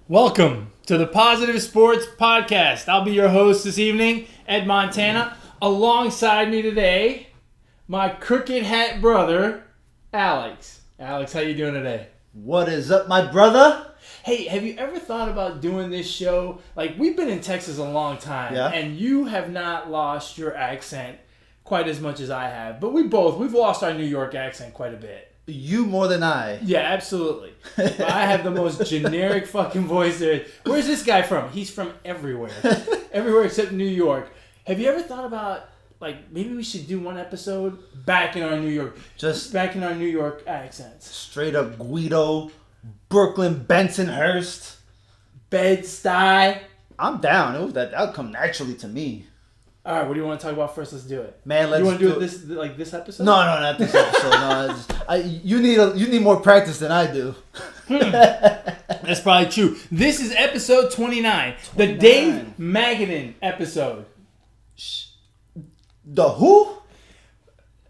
Welcome to the Positive Sports Podcast. I'll be your host this evening, Ed Montana. Alongside me today, my crooked hat brother, Alex. Alex, how you doing today? What is up, my brother? Hey, have you ever thought about doing this show? Like, we've been in Texas a long time, Yeah. and you have not lost your accent quite as much as I have. But we've lost our New York accent quite a bit. You more than I. Yeah, absolutely. But I have the most generic fucking voice there. Where's this guy from? He's from everywhere. Everywhere except New York. Have you ever thought about, like, maybe we should do one episode back in our New York accents? Straight up Guido, Brooklyn, Bensonhurst. Bed-Stuy. I'm down. That'll come naturally to me. All right, what do you want to talk about first? Let's do it. Man, let's You want to do it. this episode? No, not this episode. No, you need more practice than I do. That's probably true. This is episode 29. The Dave Magadan episode. The who?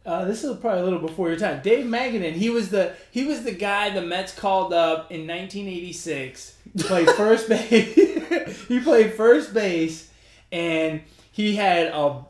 This is probably a little before your time. Dave Magadan, he was the guy the Mets called up in 1986. He played first base. And he had one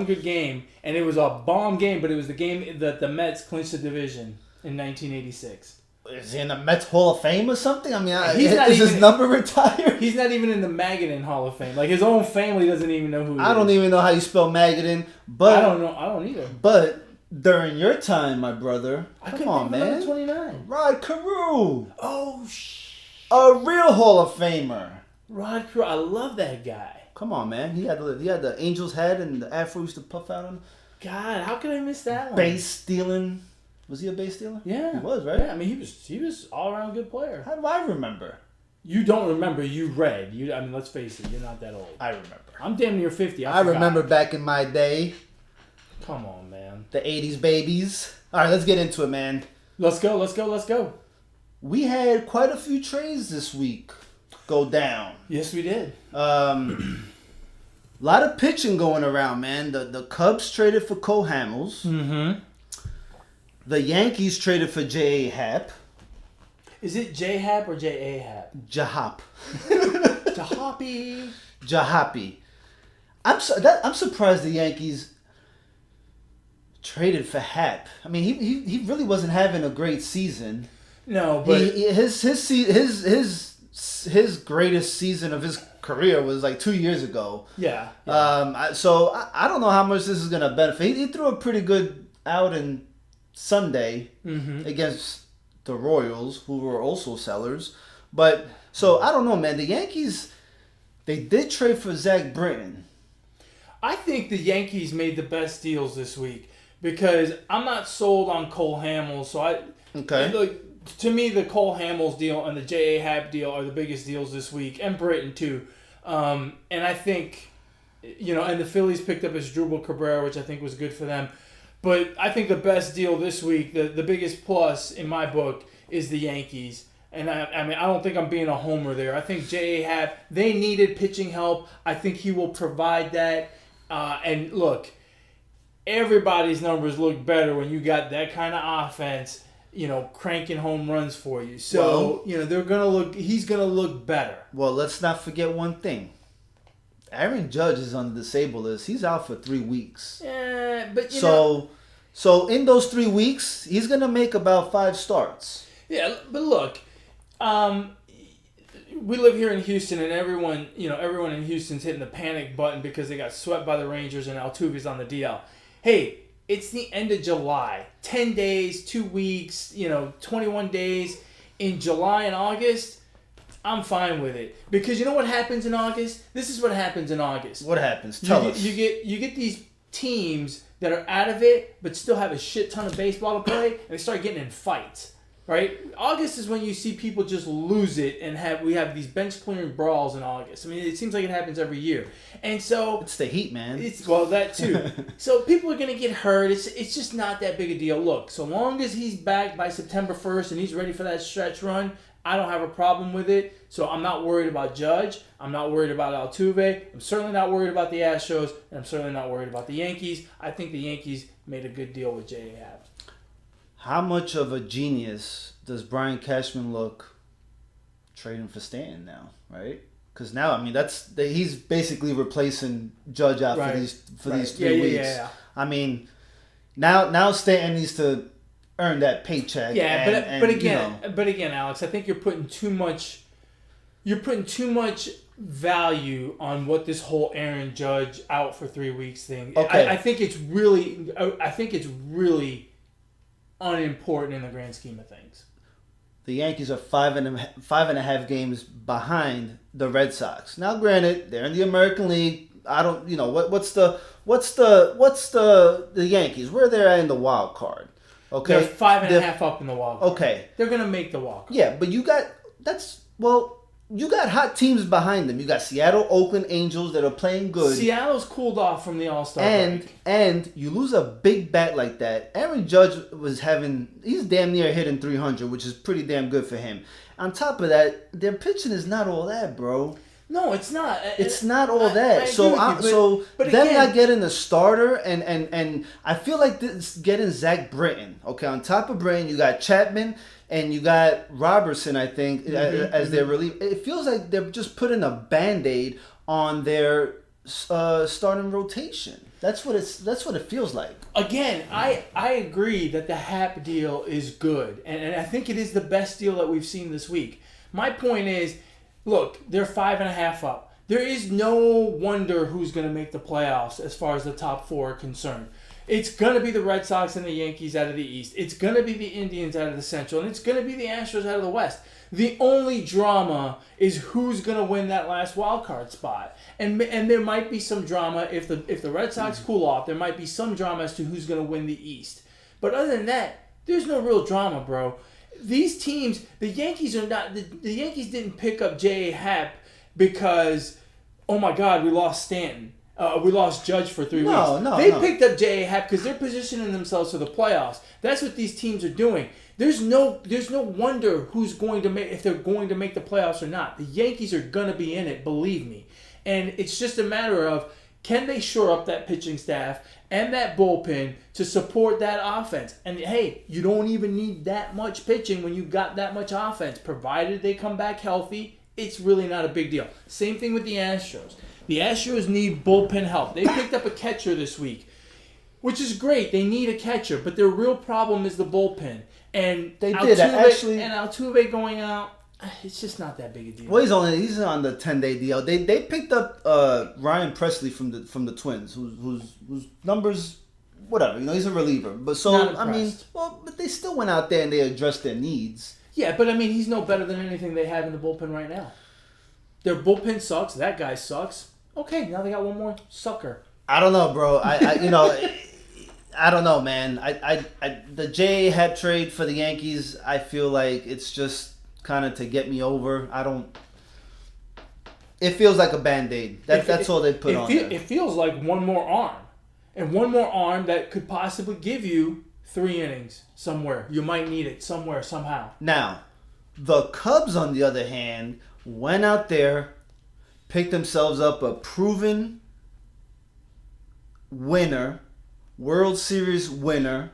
good game, and it was a bomb game, but it was the game that the Mets clinched the division in 1986. Is he in the Mets Hall of Fame or something? I mean, is his number retired? He's not even in the Magadan Hall of Fame. Like, his own family doesn't even know who he is. I don't even know how you spell Magadan, but I don't know. I don't either. But during your time, my brother, come on, man. 29. Rod Carew. Oh, A real Hall of Famer. Rod Carew. I love that guy. Come on, man. He had the angel's head and the afro used to puff out on him. God, how could I miss that one? Base stealing. Was he a base stealer? Yeah. He was, right? Yeah, I mean, he was all around good player. How do I remember? You don't remember. You read. I mean, let's face it. You're not that old. I remember. I'm damn near 50. I remember back in my day. Come on, man. The 80s babies. All right, let's get into it, man. Let's go. We had quite a few trades this week go down. Yes, we did. A lot of pitching going around, man. The Cubs traded for Cole Hamels. Mm-hmm. The Yankees traded for J.A. Happ. Is it J-Hap or J-A Hap? Jahap. Jahapi. Jahapi. I'm surprised the Yankees traded for Happ. I mean, he really wasn't having a great season. No, but his greatest season of his career was like 2 years ago. Yeah. So I don't know how much this is gonna benefit. He threw a pretty good outing Sunday against the Royals, who were also sellers. But so I don't know, man. The Yankees, they did trade for Zach Britton. I think the Yankees made the best deals this week because I'm not sold on Cole Hamels. To me, the Cole Hamels deal and the J.A. Happ deal are the biggest deals this week, and Britton too. And I think, and the Phillies picked up Asdrubal Cabrera, which I think was good for them. But I think the best deal this week, the biggest plus in my book, is the Yankees. And I mean, I don't think I'm being a homer there. I think J.A. Happ, they needed pitching help. I think he will provide that. And look, everybody's numbers look better when you got that kind of offense, cranking home runs for you. So, he's going to look better. Well, let's not forget one thing. Aaron Judge is on the disabled list. He's out for 3 weeks. Yeah, but So in those 3 weeks, he's gonna make about 5 starts. Yeah, but look, we live here in Houston, and everyone in Houston's hitting the panic button because they got swept by the Rangers and Altuve's on the DL. Hey, it's the end of July. 10 days, 2 weeks, 21 days. In July and August, I'm fine with it. Because you know what happens in August? This is what happens in August. What happens? Tell us. You get these teams that are out of it but still have a shit ton of baseball to play, and they start getting in fights. Right? August is when you see people just lose it, and we have these bench clearing brawls in August. I mean, it seems like it happens every year. And so it's the heat, man. That too. So people are going to get hurt. It's just not that big a deal. Look, so long as he's back by September 1st and he's ready for that stretch run, I don't have a problem with it. So I'm not worried about Judge. I'm not worried about Altuve. I'm certainly not worried about the Astros. And I'm certainly not worried about the Yankees. I think the Yankees made a good deal with J.A. Happ. How much of a genius does Brian Cashman look trade him for Stanton now, right? Because now, I mean, he's basically replacing Judge out for these 3 weeks. Yeah. I mean, now Stanton needs to earn that paycheck. Yeah, but again, Alex, I think you're putting too much value on what this whole Aaron Judge out for 3 weeks thing. Okay. I think it's really unimportant in the grand scheme of things. The Yankees are 5.5 games behind the Red Sox. Now, granted, they're in the American League. I don't, what's the Yankees? Where they're at in the wild card? Okay, they're 5.5 up in the wild card. Okay, they're gonna make the wild card. Yeah, but you got hot teams behind them. You got Seattle, Oakland Angels that are playing good. Seattle's cooled off from the All-Star break. And you lose a big bat like that. Aaron Judge he's damn near hitting 300, which is pretty damn good for him. On top of that, their pitching is not all that, bro. No, it's not. It's not all that. But them not getting a starter, and I feel like this getting Zach Britton. Okay, on top of Britton, you got Chapman. And you got Robertson, I think, as their relief. It feels like they're just putting a Band-Aid on their starting rotation. That's what it feels like. Again, I agree that the Hap deal is good, and I think it is the best deal that we've seen this week. My point is, look, they're 5.5 up. There is no wonder who's going to make the playoffs as far as the top 4 are concerned. It's going to be the Red Sox and the Yankees out of the East. It's going to be the Indians out of the Central. And it's going to be the Astros out of the West. The only drama is who's going to win that last wild card spot. And there might be some drama if the Red Sox cool off. There might be some drama as to who's going to win the East. But other than that, there's no real drama, bro. These teams, the Yankees are not... The Yankees didn't pick up J.A. Happ because, oh my God, we lost Stanton. We lost Judge for 3 weeks. They picked up J.A. Happ because they're positioning themselves for the playoffs. That's what these teams are doing. There's no wonder who's going to make if they're going to make the playoffs or not. The Yankees are going to be in it, believe me. And it's just a matter of can they shore up that pitching staff and that bullpen to support that offense. And hey, you don't even need that much pitching when you've got that much offense. Provided they come back healthy, it's really not a big deal. Same thing with the Astros. The Astros need bullpen help. They picked up a catcher this week, which is great. They need a catcher, but their real problem is the bullpen. And they did actually. And Altuve going out, it's just not that big a deal. Well, he's on the 10-day deal. They picked up Ryan Presley from the Twins, whose numbers, whatever. He's a reliever. But but they still went out there and they addressed their needs. Yeah, but I mean, he's no better than anything they have in the bullpen right now. Their bullpen sucks. That guy sucks. Okay, now they got one more sucker. I don't know, bro. I don't know, man. The J.A. Happ trade for the Yankees, I feel like it's just kind of to get me over. It feels like a Band-Aid. That's all they put on there. It feels like one more arm. And one more arm that could possibly give you 3 innings somewhere. You might need it somewhere, somehow. Now, the Cubs, on the other hand, went out there, picked themselves up a proven winner, World Series winner,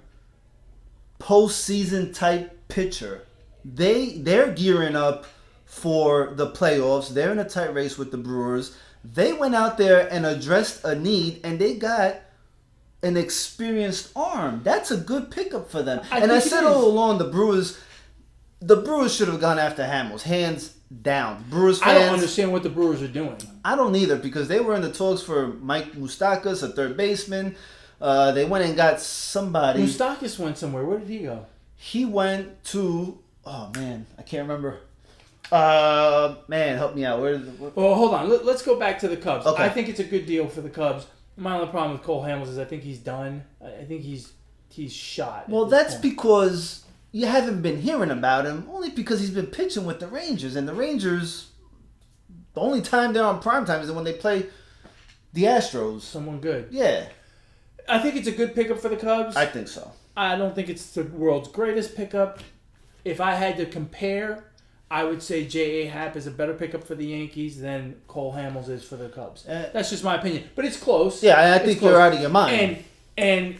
postseason type pitcher. They're gearing up for the playoffs. They're in a tight race with the Brewers. They went out there and addressed a need, and they got an experienced arm. That's a good pickup for them. I said all along, the Brewers should have gone after Hamels, hands down. Brewers fans, I don't understand what the Brewers are doing. I don't either, because they were in the talks for Mike Moustakas, a third baseman. They went and got somebody. Moustakas went somewhere. Where did he go? He went to... Oh, man. I can't remember. Man, help me out. Well, hold on. Let's go back to the Cubs. Okay. I think it's a good deal for the Cubs. My only problem with Cole Hamels is I think he's done. I think he's shot. Well, that's because you haven't been hearing about him, only because he's been pitching with the Rangers. And the Rangers, the only time they're on primetime is when they play the Astros. Someone good. Yeah. I think it's a good pickup for the Cubs. I think so. I don't think it's the world's greatest pickup. If I had to compare, I would say J.A. Happ is a better pickup for the Yankees than Cole Hamels is for the Cubs. That's just my opinion. But it's close. Yeah, I think you're out of your mind. And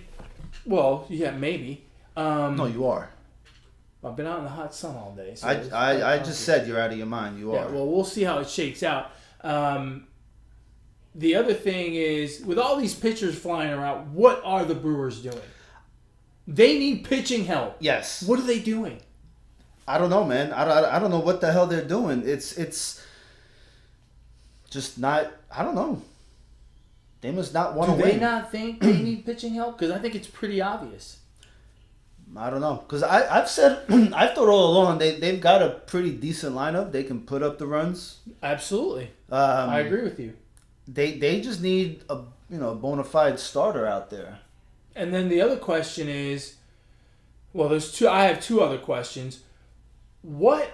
well, yeah, maybe. No, you are. I've been out in the hot sun all day. So I just said you're out of your mind. You are. Well, we'll see how it shakes out. The other thing is, with all these pitchers flying around, what are the Brewers doing? They need pitching help. Yes. What are they doing? I don't know, man. I don't know what the hell they're doing. It's just not. I don't know. They must not want to win. Do they not think they need pitching help? Because I think it's pretty obvious. I don't know. Because I've said, I've thought all along, they've got a pretty decent lineup. They can put up the runs. Absolutely. I agree with you. They just need a bona fide starter out there. And then the other question is, well, there's two. I have two other questions. What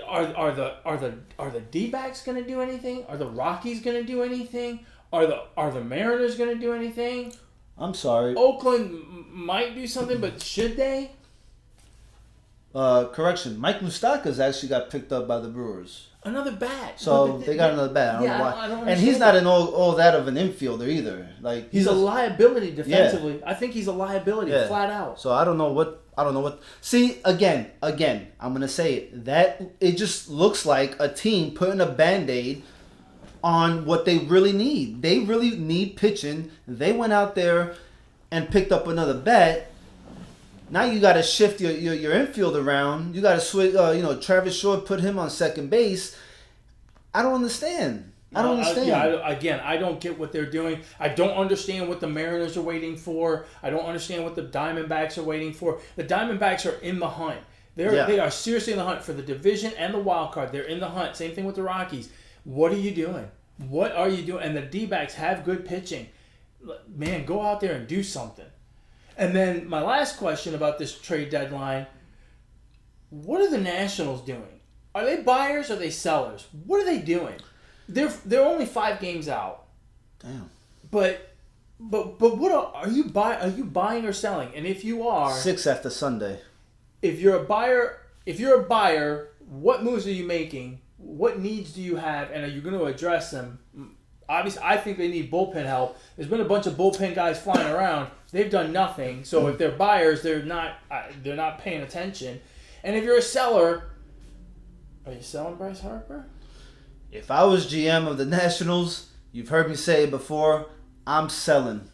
are the D-backs going to do anything? Are the Rockies going to do anything? Are the Mariners going to do anything? I'm sorry. Oakland might do something, but should they? Correction. Mike Moustakas actually got picked up by the Brewers. Another bat. So they got another bat. I don't know why. I don't and he's not all that of an infielder either. Like he's a liability defensively. Yeah. I think he's a liability flat out. So I don't know what. See, again, I'm gonna say it. That it just looks like a team putting a Band-Aid on what they really need. They really need pitching. They went out there and picked up another bat. Now you got to shift your infield around. You got to switch. Travis Shaw, put him on second base. I don't understand. I don't understand. I don't get what they're doing. I don't understand what the Mariners are waiting for. I don't understand what the Diamondbacks are waiting for. The Diamondbacks are in the hunt. They are seriously in the hunt for the division and the wild card. They're in the hunt. Same thing with the Rockies. What are you doing? What are you doing? And the D-backs have good pitching. Man, go out there and do something. And then my last question about this trade deadline, what are the Nationals doing? Are they buyers or are they sellers? What are they doing? They're only 5 games out. Damn. But what are you buying or selling? And if you are 6 after Sunday. If you're a buyer, what moves are you making? What needs do you have, and are you going to address them? Obviously, I think they need bullpen help. There's been a bunch of bullpen guys flying around. They've done nothing. So if they're buyers, they're not paying attention. And if you're a seller, are you selling Bryce Harper? If I was GM of the Nationals, you've heard me say it before, I'm selling.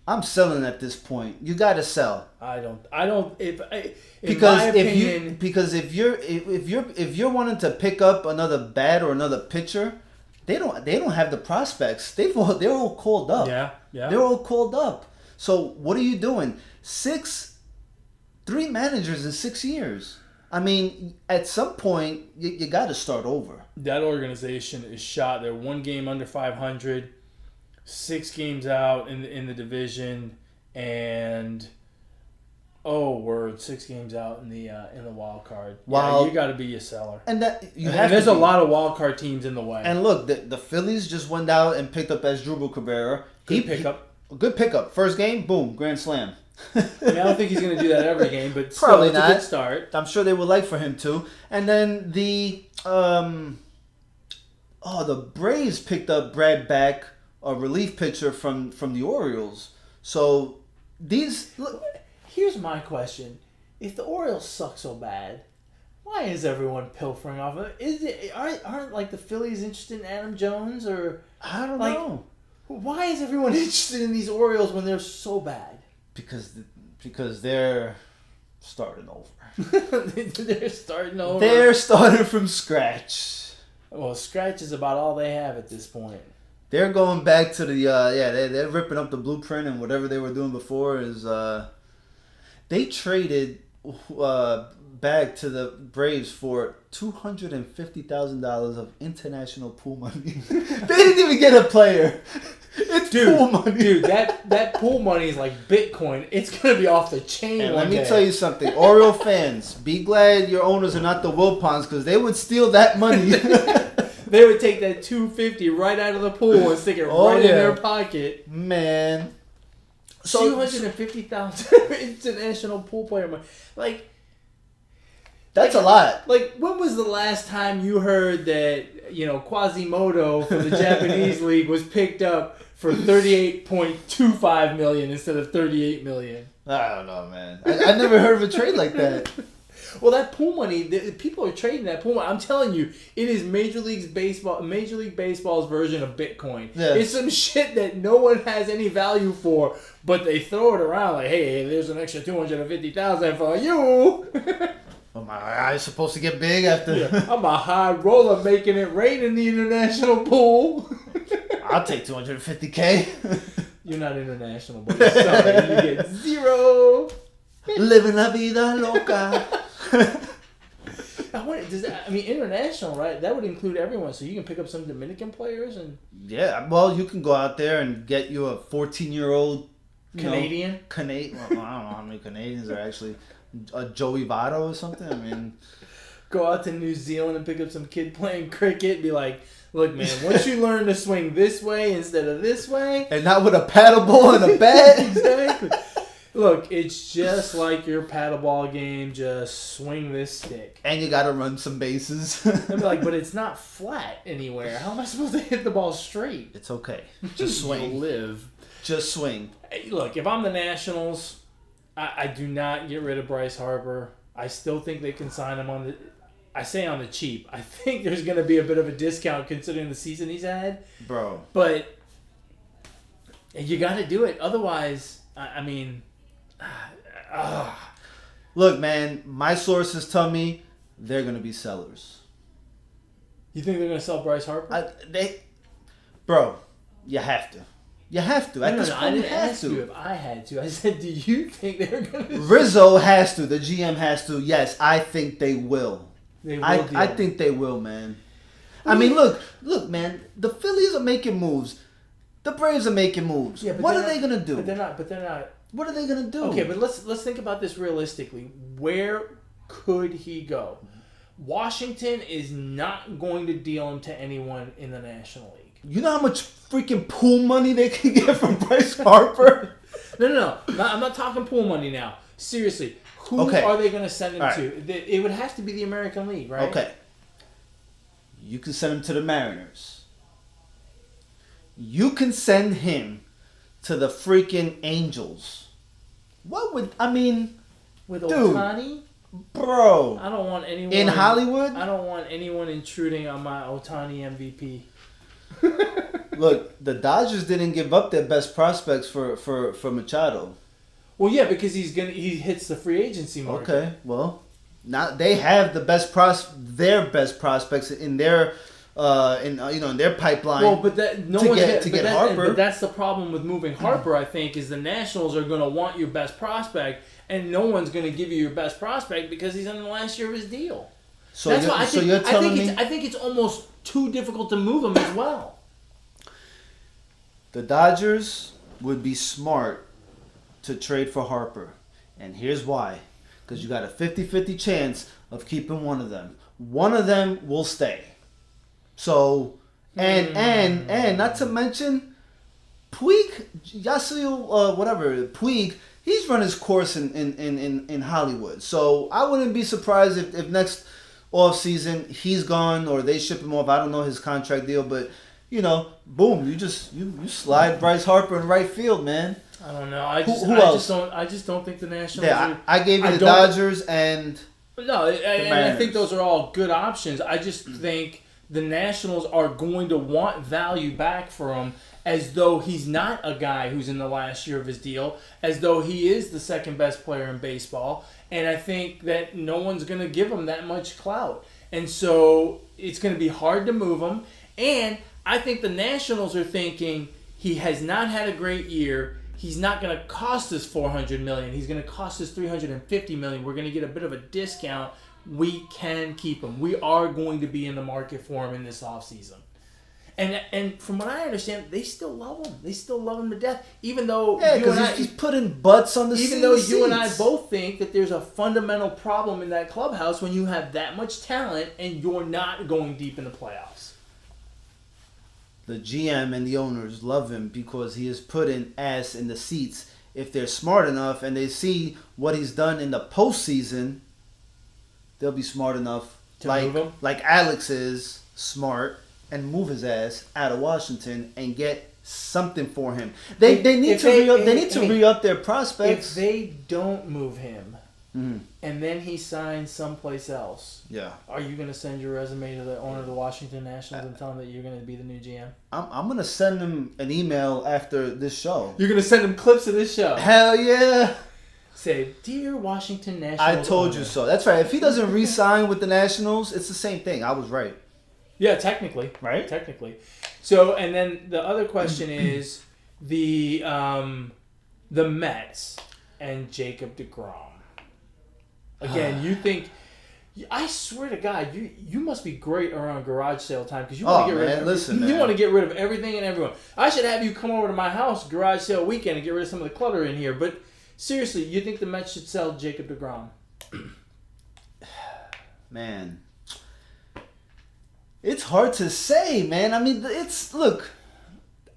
I'm selling at this point. You got to sell. I don't. Because if you're wanting to pick up another bat or another pitcher, they don't have the prospects. They're all called up. Yeah. They're all called up. So what are you doing? 3 managers in 6 years. I mean, at some point you got to start over. That organization is shot. They're 1 game under 500, 6 games out in the division, and 6 games out in the wild card. You got to be a seller. And there's a lot of wild card teams in the way. And look, the Phillies just went out and picked up Asdrubal Cabrera. Good pickup. First game, boom, grand slam. I don't think he's going to do that every game, but probably still, it's a good start. I'm sure they would like for him to. And then the Braves picked up Brad Back, a relief pitcher from the Orioles. So here's my question: if the Orioles suck so bad, why is everyone pilfering off of it? Aren't like the Phillies interested in Adam Jones, or I don't know? Why is everyone interested in these Orioles when they're so bad? Because they're starting over. They're starting over. They're starting from scratch. Well, scratch is about all they have at this point. They're going back to the they're ripping up the blueprint, and whatever they were doing before is they traded back to the Braves for $250,000 of international pool money. They didn't even get a player. It's pool money. Dude, that pool money is like Bitcoin. It's going to be off the chain. And let me tell you something. Oriole fans, be glad your owners are not the Wilpons, because they would steal that money. They would take that $250 right out of the pool and stick it in their pocket. Man. So $250,000 international pool player money. That's a lot. When was the last time you heard that, Quasimodo from the Japanese league was picked up for $38.25 million instead of $38 million? I don't know, man. I never heard of a trade like that. Well, that pool money, people are trading that pool money. I'm telling you, it is Major League Baseball's version of Bitcoin. Yeah. It's some shit that no one has any value for, but they throw it around like, hey, there's an extra $250,000 for you. Well, my eye's supposed to get big after. Yeah, I'm a high roller making it rain in the international pool. I'll take $250K. You're not international, but sorry, you get zero. Living la vida loca. International, right? That would include everyone. So you can pick up some Dominican players and. Yeah, well, you can go out there and get you a 14-year-old Canadian. Canadian. Well, I don't know how many Canadians are actually. A Joey Votto or something. I mean, go out to New Zealand and pick up some kid playing cricket. And be like, look, man, once you learn to swing this way instead of this way, and not with a paddle ball and a bat. Exactly. Look, it's just like your paddleball game. Just swing this stick, and you got to run some bases. I'd be like, but it's not flat anywhere. How am I supposed to hit the ball straight? It's okay. Just swing. Live. Just swing. Hey, look, if I'm the Nationals. I do not get rid of Bryce Harper. I still think they can sign him on the cheap. I think there's going to be a bit of a discount considering the season he's had. Bro. But you got to do it. Otherwise, Look, man, my sources tell me they're going to be sellers. You think they're going to sell Bryce Harper? Bro, you have to. You have to. At this point, I didn't ask you if I had to. I said, do you think they're going to... Rizzo has to. The GM has to. Yes, I think they will. They will. I think they will, man. I mean, look, man. The Phillies are making moves. The Braves are making moves. Yeah, what are they going to do? But they're not. What are they going to do? Okay, but let's think about this realistically. Where could he go? Washington is not going to deal him to anyone in the National League. You know how much freaking pool money they can get from Bryce Harper? No. I'm not talking pool money now. Seriously, who are they going to send him to? It would have to be the American League, right? Okay. You can send him to the Mariners. You can send him to the freaking Angels. With Ohtani? Bro. I don't want anyone... In Hollywood? I don't want anyone intruding on my Ohtani MVP. Look, the Dodgers didn't give up their best prospects for Machado. Well, yeah, because he hits the free agency market. Okay, well, now they have their best prospects in their in their pipeline. Well, but that to get Harper. But that's the problem with moving Harper. I think is the Nationals are going to want your best prospect, and no one's going to give you your best prospect because he's in the last year of his deal. So that's why you're telling me I think it's almost too difficult to move him as well. The Dodgers would be smart to trade for Harper. And here's why. Because you got a 50-50 chance of keeping one of them. One of them will stay. So, and not to mention, Puig, Puig, he's run his course in Hollywood. So I wouldn't be surprised if next offseason he's gone or they ship him off. I don't know his contract deal, but boom, you slide Bryce Harper in right field, man. I don't know. I just don't think the Nationals. Yeah, I gave you the Dodgers and I think those are all good options. I just think the Nationals are going to want value back for him, as though he's not a guy who's in the last year of his deal, as though he is the second best player in baseball, and I think that no one's going to give him that much clout, and so it's going to be hard to move him, and I think the Nationals are thinking he has not had a great year. He's not going to cost us $400 million. He's going to cost us $350 million. We're going to get a bit of a discount. We can keep him. We are going to be in the market for him in this offseason. And from what I understand, they still love him. They still love him to death, even though he's putting butts on the seats. Even though you and I both think that there's a fundamental problem in that clubhouse when you have that much talent and you're not going deep in the playoffs. The GM and the owners love him because he is putting ass in the seats. If they're smart enough and they see what he's done in the postseason, they'll be smart enough to move him? Like Alex is smart and move his ass out of Washington and get something for him. They need to re-up their prospects. If they don't move him, and then he signs someplace else, yeah, are you going to send your resume to the owner of the Washington Nationals and tell him that you're going to be the new GM? I'm going to send him an email after this show. You're going to send him clips of this show? Hell yeah. Say, dear Washington Nationals I told owner. you so. That's right. If he doesn't re-sign with the Nationals, it's the same thing. I was right. Yeah, technically. Right? Technically. So, and then the other question is the Mets and Jacob deGrom. Again, you think... I swear to God, you must be great around garage sale time because you want to get rid of you want to get rid of everything and everyone. I should have you come over to my house garage sale weekend and get rid of some of the clutter in here. But seriously, you think the Mets should sell Jacob deGrom? Man, it's hard to say, man. I mean, look.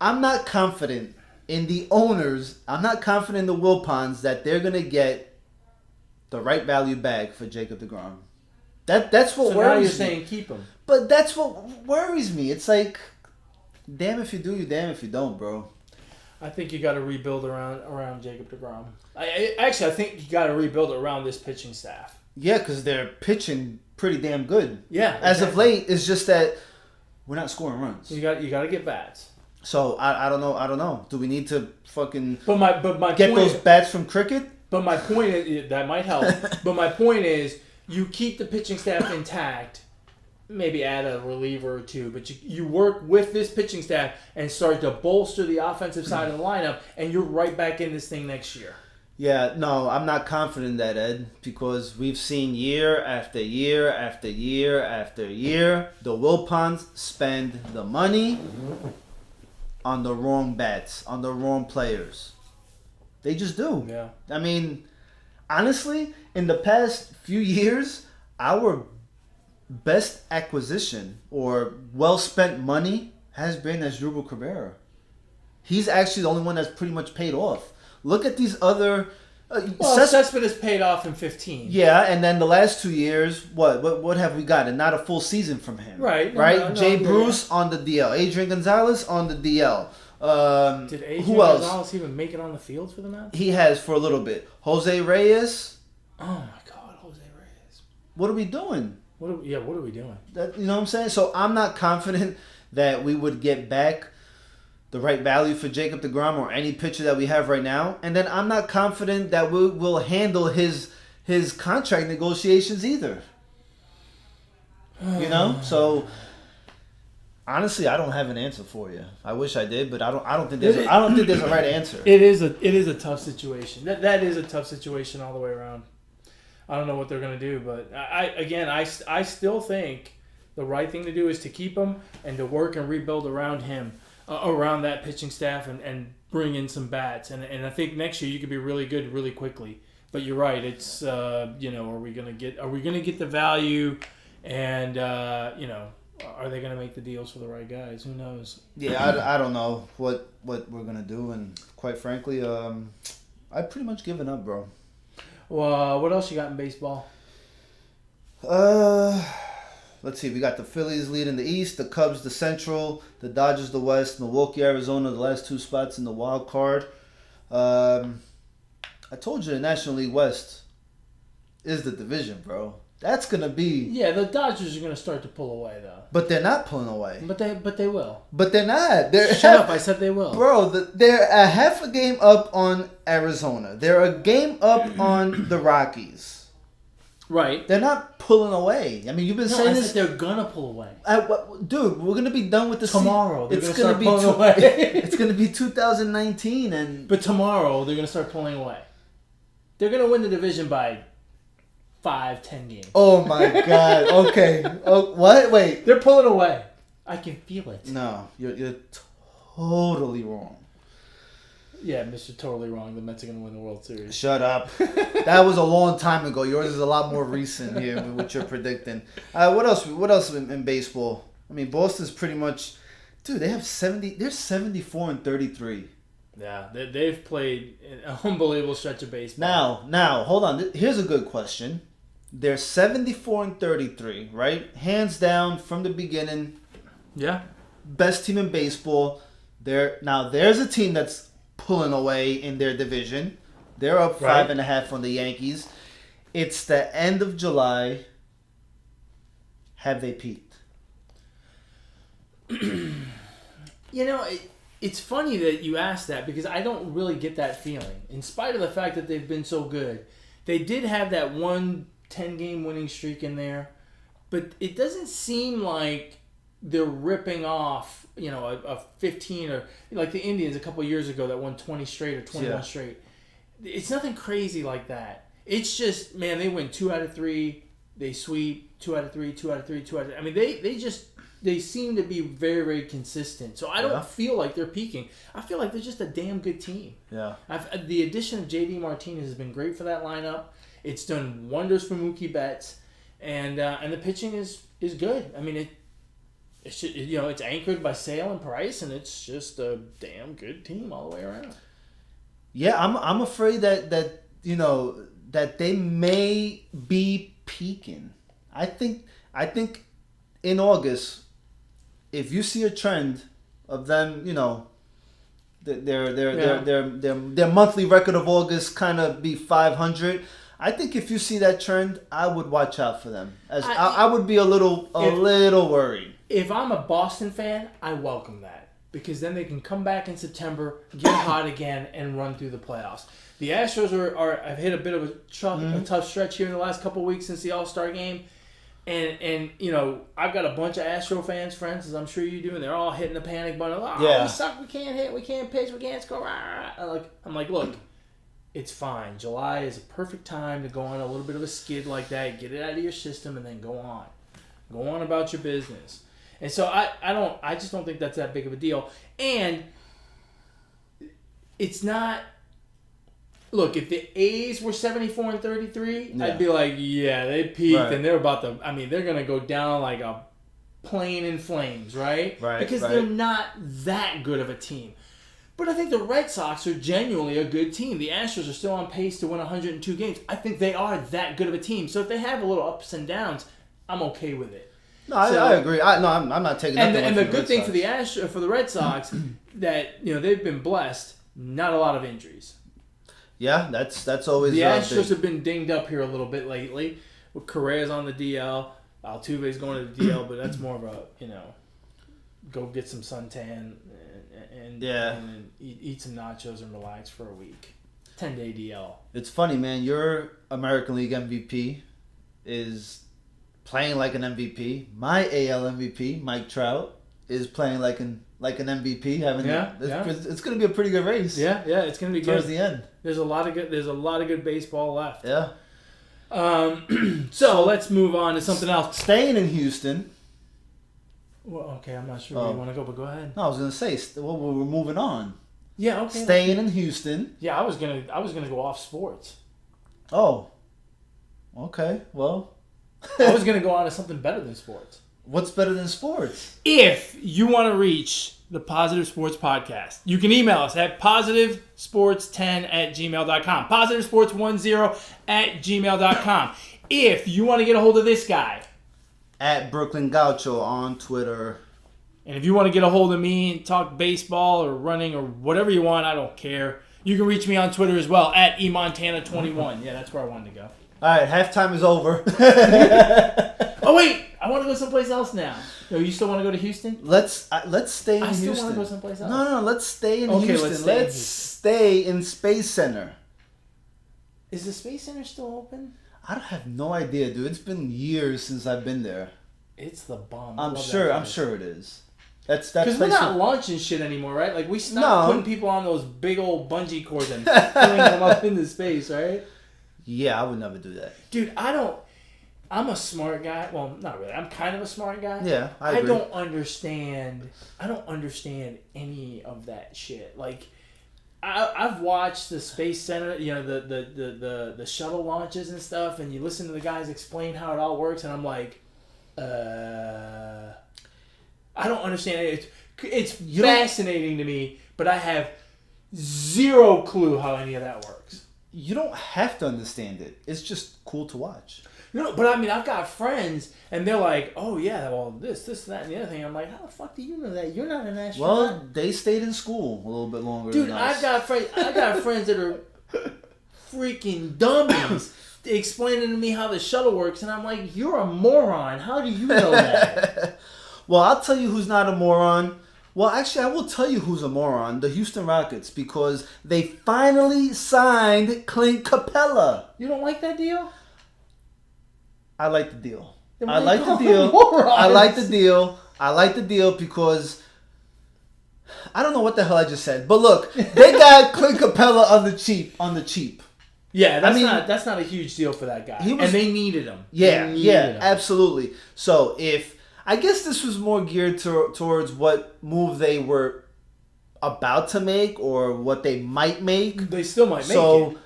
I'm not confident in the owners. I'm not confident in the Wilpons that they're gonna get the right value back for Jacob deGrom. That's what so worries me. now you're saying keep him. But that's what worries me. It's like, damn if you do, you damn if you don't, bro. I think you got to rebuild around Jacob deGrom. I think you got to rebuild around this pitching staff. Yeah, because they're pitching pretty damn good. Yeah. Exactly. As of late, it's just that we're not scoring runs. You got to get bats. So I don't know. Do we need to fucking get those bats from cricket? But my point is that might help. But my point is, you keep the pitching staff intact, maybe add a reliever or two, but you work with this pitching staff and start to bolster the offensive side of the lineup, and you're right back in this thing next year. Yeah, no, I'm not confident in that, Ed, because we've seen year after year after year after year, the Wilpons spend the money on the wrong bats, on the wrong players. They just do. Yeah. I mean, honestly, in the past few years, our best acquisition or well-spent money has been Asdrubal Cabrera. He's actually the only one that's pretty much paid off. Look at these other... Cespedes has paid off in 15. Yeah, and then the last 2 years, what have we gotten? Not a full season from him. Right. No, Jay Bruce on the DL. Adrian Gonzalez on the DL. Did Adrian who else? Gonzalez even make it on the field for the Mets? He has for a little bit. Jose Reyes. Oh my God, Jose Reyes. What are we doing? What are we doing? You know what I'm saying? So I'm not confident that we would get back the right value for Jacob deGrom or any pitcher that we have right now. And then I'm not confident that we will handle his contract negotiations either. You know? So honestly, I don't have an answer for you. I wish I did, but I don't think there's a right answer. It is a tough situation. That is a tough situation all the way around. I don't know what they're going to do, but I still think the right thing to do is to keep him and to work and rebuild around him, around that pitching staff, and bring in some bats. And I think next year you could be really good really quickly. But you're right. It's are we going to get the value, and are they going to make the deals for the right guys? Who knows? Yeah, I don't know what we're going to do, and quite frankly, I've pretty much given up, bro. Well, what else you got in baseball? Let's see. We got the Phillies leading the East, the Cubs the Central, the Dodgers the West, Milwaukee, Arizona, the last two spots in the wild card. I told you the National League West is the division, bro. That's gonna be. Yeah, the Dodgers are gonna start to pull away though. But they're not pulling away. But they will. But they're not. Shut up! I said they will. Bro, they're a half a game up on Arizona. They're a game up on the Rockies. Right. They're not pulling away. I mean, you've been saying this. They're gonna pull away. Dude, we're gonna be done with the tomorrow. It's gonna be pulling away. It's gonna be 2019, but tomorrow they're gonna start pulling away. They're gonna win the division by 5-10 games. Oh my God. Okay. Oh, what? Wait. They're pulling away. I can feel it. No, you're totally wrong. Yeah, Mr. Totally Wrong. The Mets are going to win the World Series. Shut up. That was a long time ago. Yours is a lot more recent here with what you're predicting. What else in baseball? I mean, Boston's pretty much... Dude, they have 70... They're 74-33. Yeah, they've played an unbelievable stretch of baseball. Now, hold on. Here's a good question. They're 74-33, right? Hands down from the beginning. Yeah. Best team in baseball. There's a team that's pulling away in their division. They're up 5.5 on the Yankees. It's the end of July. Have they peaked? It's funny that you asked that because I don't really get that feeling. In spite of the fact that they've been so good, they did have that 10-game winning streak in there, but it doesn't seem like they're ripping off, a 15 or like the Indians a couple years ago that won 20 straight or 21 straight. It's nothing crazy like that. It's just, man, they win 2 out of 3, they sweep 2 out of 3, 2 out of 3, 2 out of 3. I mean, they seem to be very, very consistent. So I don't feel like they're peaking. I feel like they're just a damn good team. Yeah. The addition of J.D. Martinez has been great for that lineup. It's done wonders for Mookie Betts, and the pitching is good. I mean, it's anchored by Sale and Price, and it's just a damn good team all the way around. Yeah, I'm afraid that they may be peaking. I think in August, if you see a trend of them, their monthly record of August kind of be 500. I think if you see that trend, I would watch out for them. I would be a little worried. If I'm a Boston fan, I welcome that because then they can come back in September, get hot again, and run through the playoffs. The Astros have hit a bit of a tough stretch here in the last couple of weeks since the All-Star game. And I've got a bunch of Astro friends, as I'm sure you do, and they're all hitting the panic button. We suck, we can't hit, we can't pitch, we can't score. I'm like, look, it's fine. July is a perfect time to go on a little bit of a skid like that, get it out of your system, and then go on. Go on about your business. And so I just don't think that's that big of a deal. And it's not. Look, if the A's were 74-33, I'd be like, yeah, they peaked, and they're about to. I mean, they're gonna go down like a plane in flames, right? Because they're not that good of a team. But I think the Red Sox are genuinely a good team. The Astros are still on pace to win 102 games. I think they are that good of a team. So if they have a little ups and downs, I'm okay with it. No, I agree. I'm not taking that. And the good thing for the Red Sox that they've been blessed, not a lot of injuries. Yeah, that's always the Astros have been dinged up here a little bit lately. With Correa's on the DL, Altuve's going to the DL, but that's more of a go get some suntan and eat some nachos and relax for a week. 10-day DL. It's funny, man. Your American League MVP is playing like an MVP. My AL MVP, Mike Trout, is playing like an MVP. It's going to be a pretty good race. Yeah, it's going to be good towards the end. There's a lot of good baseball left. Yeah. So let's move on to something else. Staying in Houston. Well, okay, I'm not sure where you want to go, but go ahead. No, I was going to say, we're moving on. Yeah, okay. Staying in Houston. Yeah, I was gonna go off sports. Oh. Okay. Well. I was gonna go on to something better than sports. What's better than sports? If you want to reach the Positive Sports Podcast, you can email us at positivesports10@gmail.com. Positivesports10@gmail.com. If you want to get a hold of this guy, at Brooklyn Gaucho on Twitter. And if you want to get a hold of me and talk baseball or running or whatever you want, I don't care. You can reach me on Twitter as well, at eMontana21. Yeah, that's where I wanted to go. All right, halftime is over. Oh, wait. I want to go someplace else now. No, you still want to go to Houston? Let's stay in Houston. I still want to go someplace else. No, let's stay in Houston. Let's stay in Space Center. Is the Space Center still open? I have no idea, dude. It's been years since I've been there. It's the bomb. I'm sure it is. That's because we're not launching shit anymore, right? Like we stopped putting people on those big old bungee cords and throwing them up into space, right? Yeah, I would never do that. Dude, I'm a smart guy. Well, not really. I'm kind of a smart guy. Yeah, I agree. I don't understand any of that shit. Like, I've watched the Space Center, the shuttle launches and stuff, and you listen to the guys explain how it all works, and I'm like, I don't understand it. It's fascinating to me, but I have zero clue how any of that works. You don't have to understand it. It's just cool to watch. No, but I mean, I've got friends, and they're like, "Oh yeah, well, this, that, and the other thing." I'm like, "How the fuck do you know that? You're not an astronaut." Well, they stayed in school a little bit longer. Dude, than us. I got friends that are freaking dummies. explaining to me how the shuttle works, and I'm like, you're a moron. How do you know that? Well, I'll tell you who's not a moron. Well, actually, I will tell you who's a moron. The Houston Rockets, because they finally signed Clint Capella. You don't like that deal? I like the deal. I like the deal. I like the deal because I don't know what the hell I just said. But look, they got Clint Capella on the cheap. Yeah, that's not a huge deal for that guy. And they needed him. Yeah, absolutely. So I guess this was more geared towards what move they were about to make or what they might make. They still might make it.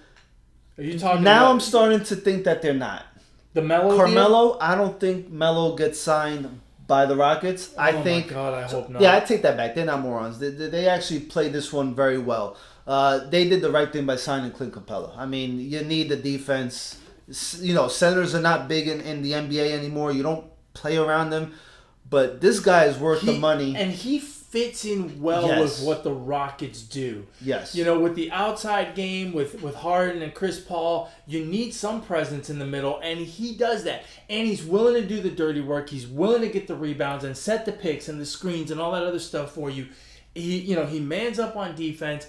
Are you talking now about I'm starting to think that they're not. The Melo Carmelo, deal? I don't think Melo gets signed by the Rockets. Oh my God, I hope not. Yeah, I take that back. They're not morons. They actually played this one very well. They did the right thing by signing Clint Capella. I mean, you need the defense. You know, centers are not big in the NBA anymore. You don't play around them. But this guy is worth the money. And he fits in well with what the Rockets do. Yes. You know, with the outside game, with Harden and Chris Paul, you need some presence in the middle, and he does that. And he's willing to do the dirty work. He's willing to get the rebounds and set the picks and the screens and all that other stuff for you. He mans up on defense.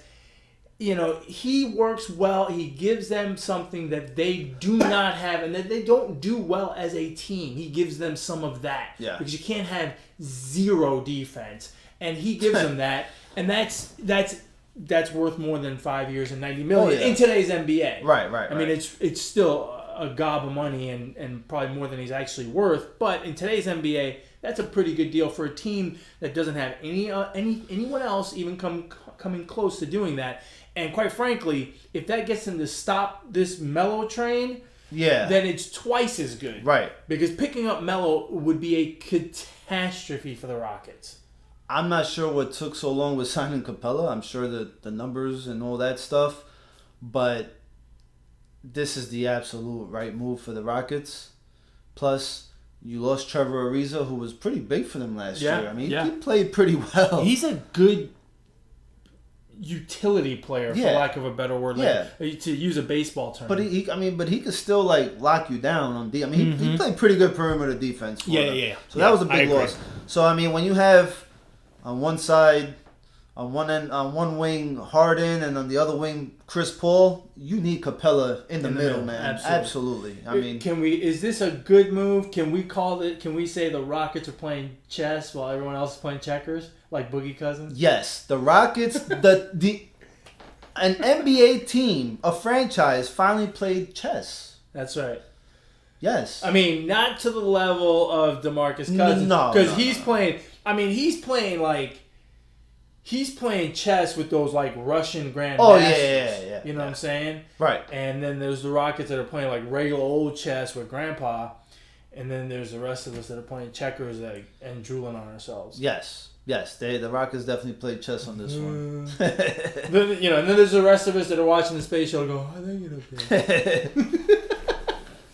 You know, he works well. He gives them something that they do not have and that they don't do well as a team. He gives them some of that. Yeah. Because you can't have zero defense. And he gives them that. And that's worth more than 5 years and $90 million in today's NBA. Right. I mean, it's still a gob of money and probably more than he's actually worth. But in today's NBA, that's a pretty good deal for a team that doesn't have anyone else even coming close to doing that. And quite frankly, if that gets them to stop this Melo train, then it's twice as good. Right. Because picking up Melo would be a catastrophe for the Rockets. I'm not sure what took so long with signing Capella. I'm sure that the numbers and all that stuff. But this is the absolute right move for the Rockets. Plus, you lost Trevor Ariza, who was pretty big for them last year. I mean, he played pretty well. He's a good utility player, for lack of a better word, to use a baseball term. But he could still lock you down on D. I mean, he played pretty good perimeter defense. For them. So that was a big loss. So I mean, when you have on one side, on one wing Harden, and on the other wing Chris Paul, you need Capella in the middle, man. Absolutely. I mean, is this a good move? Can we say the Rockets are playing chess while everyone else is playing checkers, like Boogie Cousins? Yes, the Rockets, an NBA team, a franchise, finally played chess. That's right. Yes. I mean, not to the level of DeMarcus Cousins, because he's playing. I mean, he's playing chess with those Russian grandmasters. Oh yeah. You know what I'm saying? Right. And then there's the Rockets that are playing regular old chess with Grandpa, and then there's the rest of us that are playing checkers and drooling on ourselves. Yes. The Rockets definitely played chess on this one. And then there's the rest of us that are watching the space show and go, I think okay.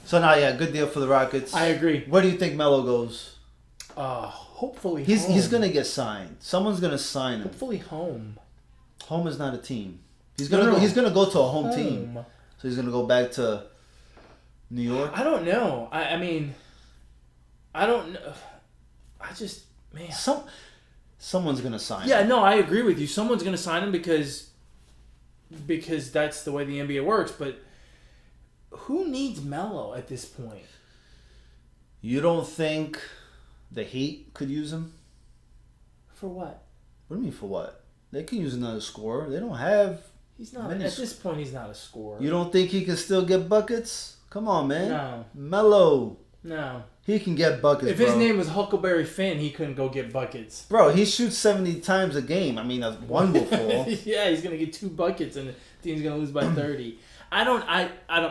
So now, good deal for the Rockets. I agree. Where do you think Melo goes? Hopefully he's gonna get signed. Someone's gonna sign him. Hopefully home. Home is not a team. He's gonna go to a home team. So he's gonna go back to New York. I don't know. I mean, I don't know. I just Someone's gonna sign him. Yeah, no, I agree with you. Someone's gonna sign him because that's the way the NBA works. But who needs Melo at this point? You don't think the Heat could use him? For what? What do you mean for what? They can use another scorer. They don't have. He's not at this point. He's not a scorer. You don't think he can still get buckets? Come on, man. No. Melo. No. He can get buckets. If his name was Huckleberry Finn, he couldn't go get buckets. Bro, he shoots 70 times a game. I mean, that's one before. Yeah, he's gonna get 2 buckets and the team's gonna lose by 30. I don't.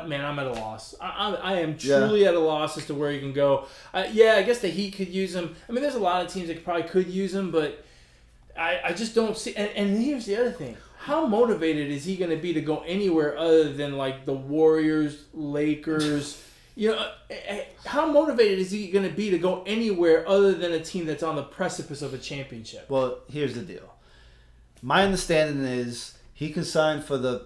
Man, I'm at a loss. I am truly at a loss as to where he can go. I guess the Heat could use him. I mean, there's a lot of teams that probably could use him, but I just don't see. And here's the other thing: how motivated is he going to be to go anywhere other than the Warriors, Lakers? How motivated is he going to be to go anywhere other than a team that's on the precipice of a championship? Well, here's the deal. My understanding is he can sign for the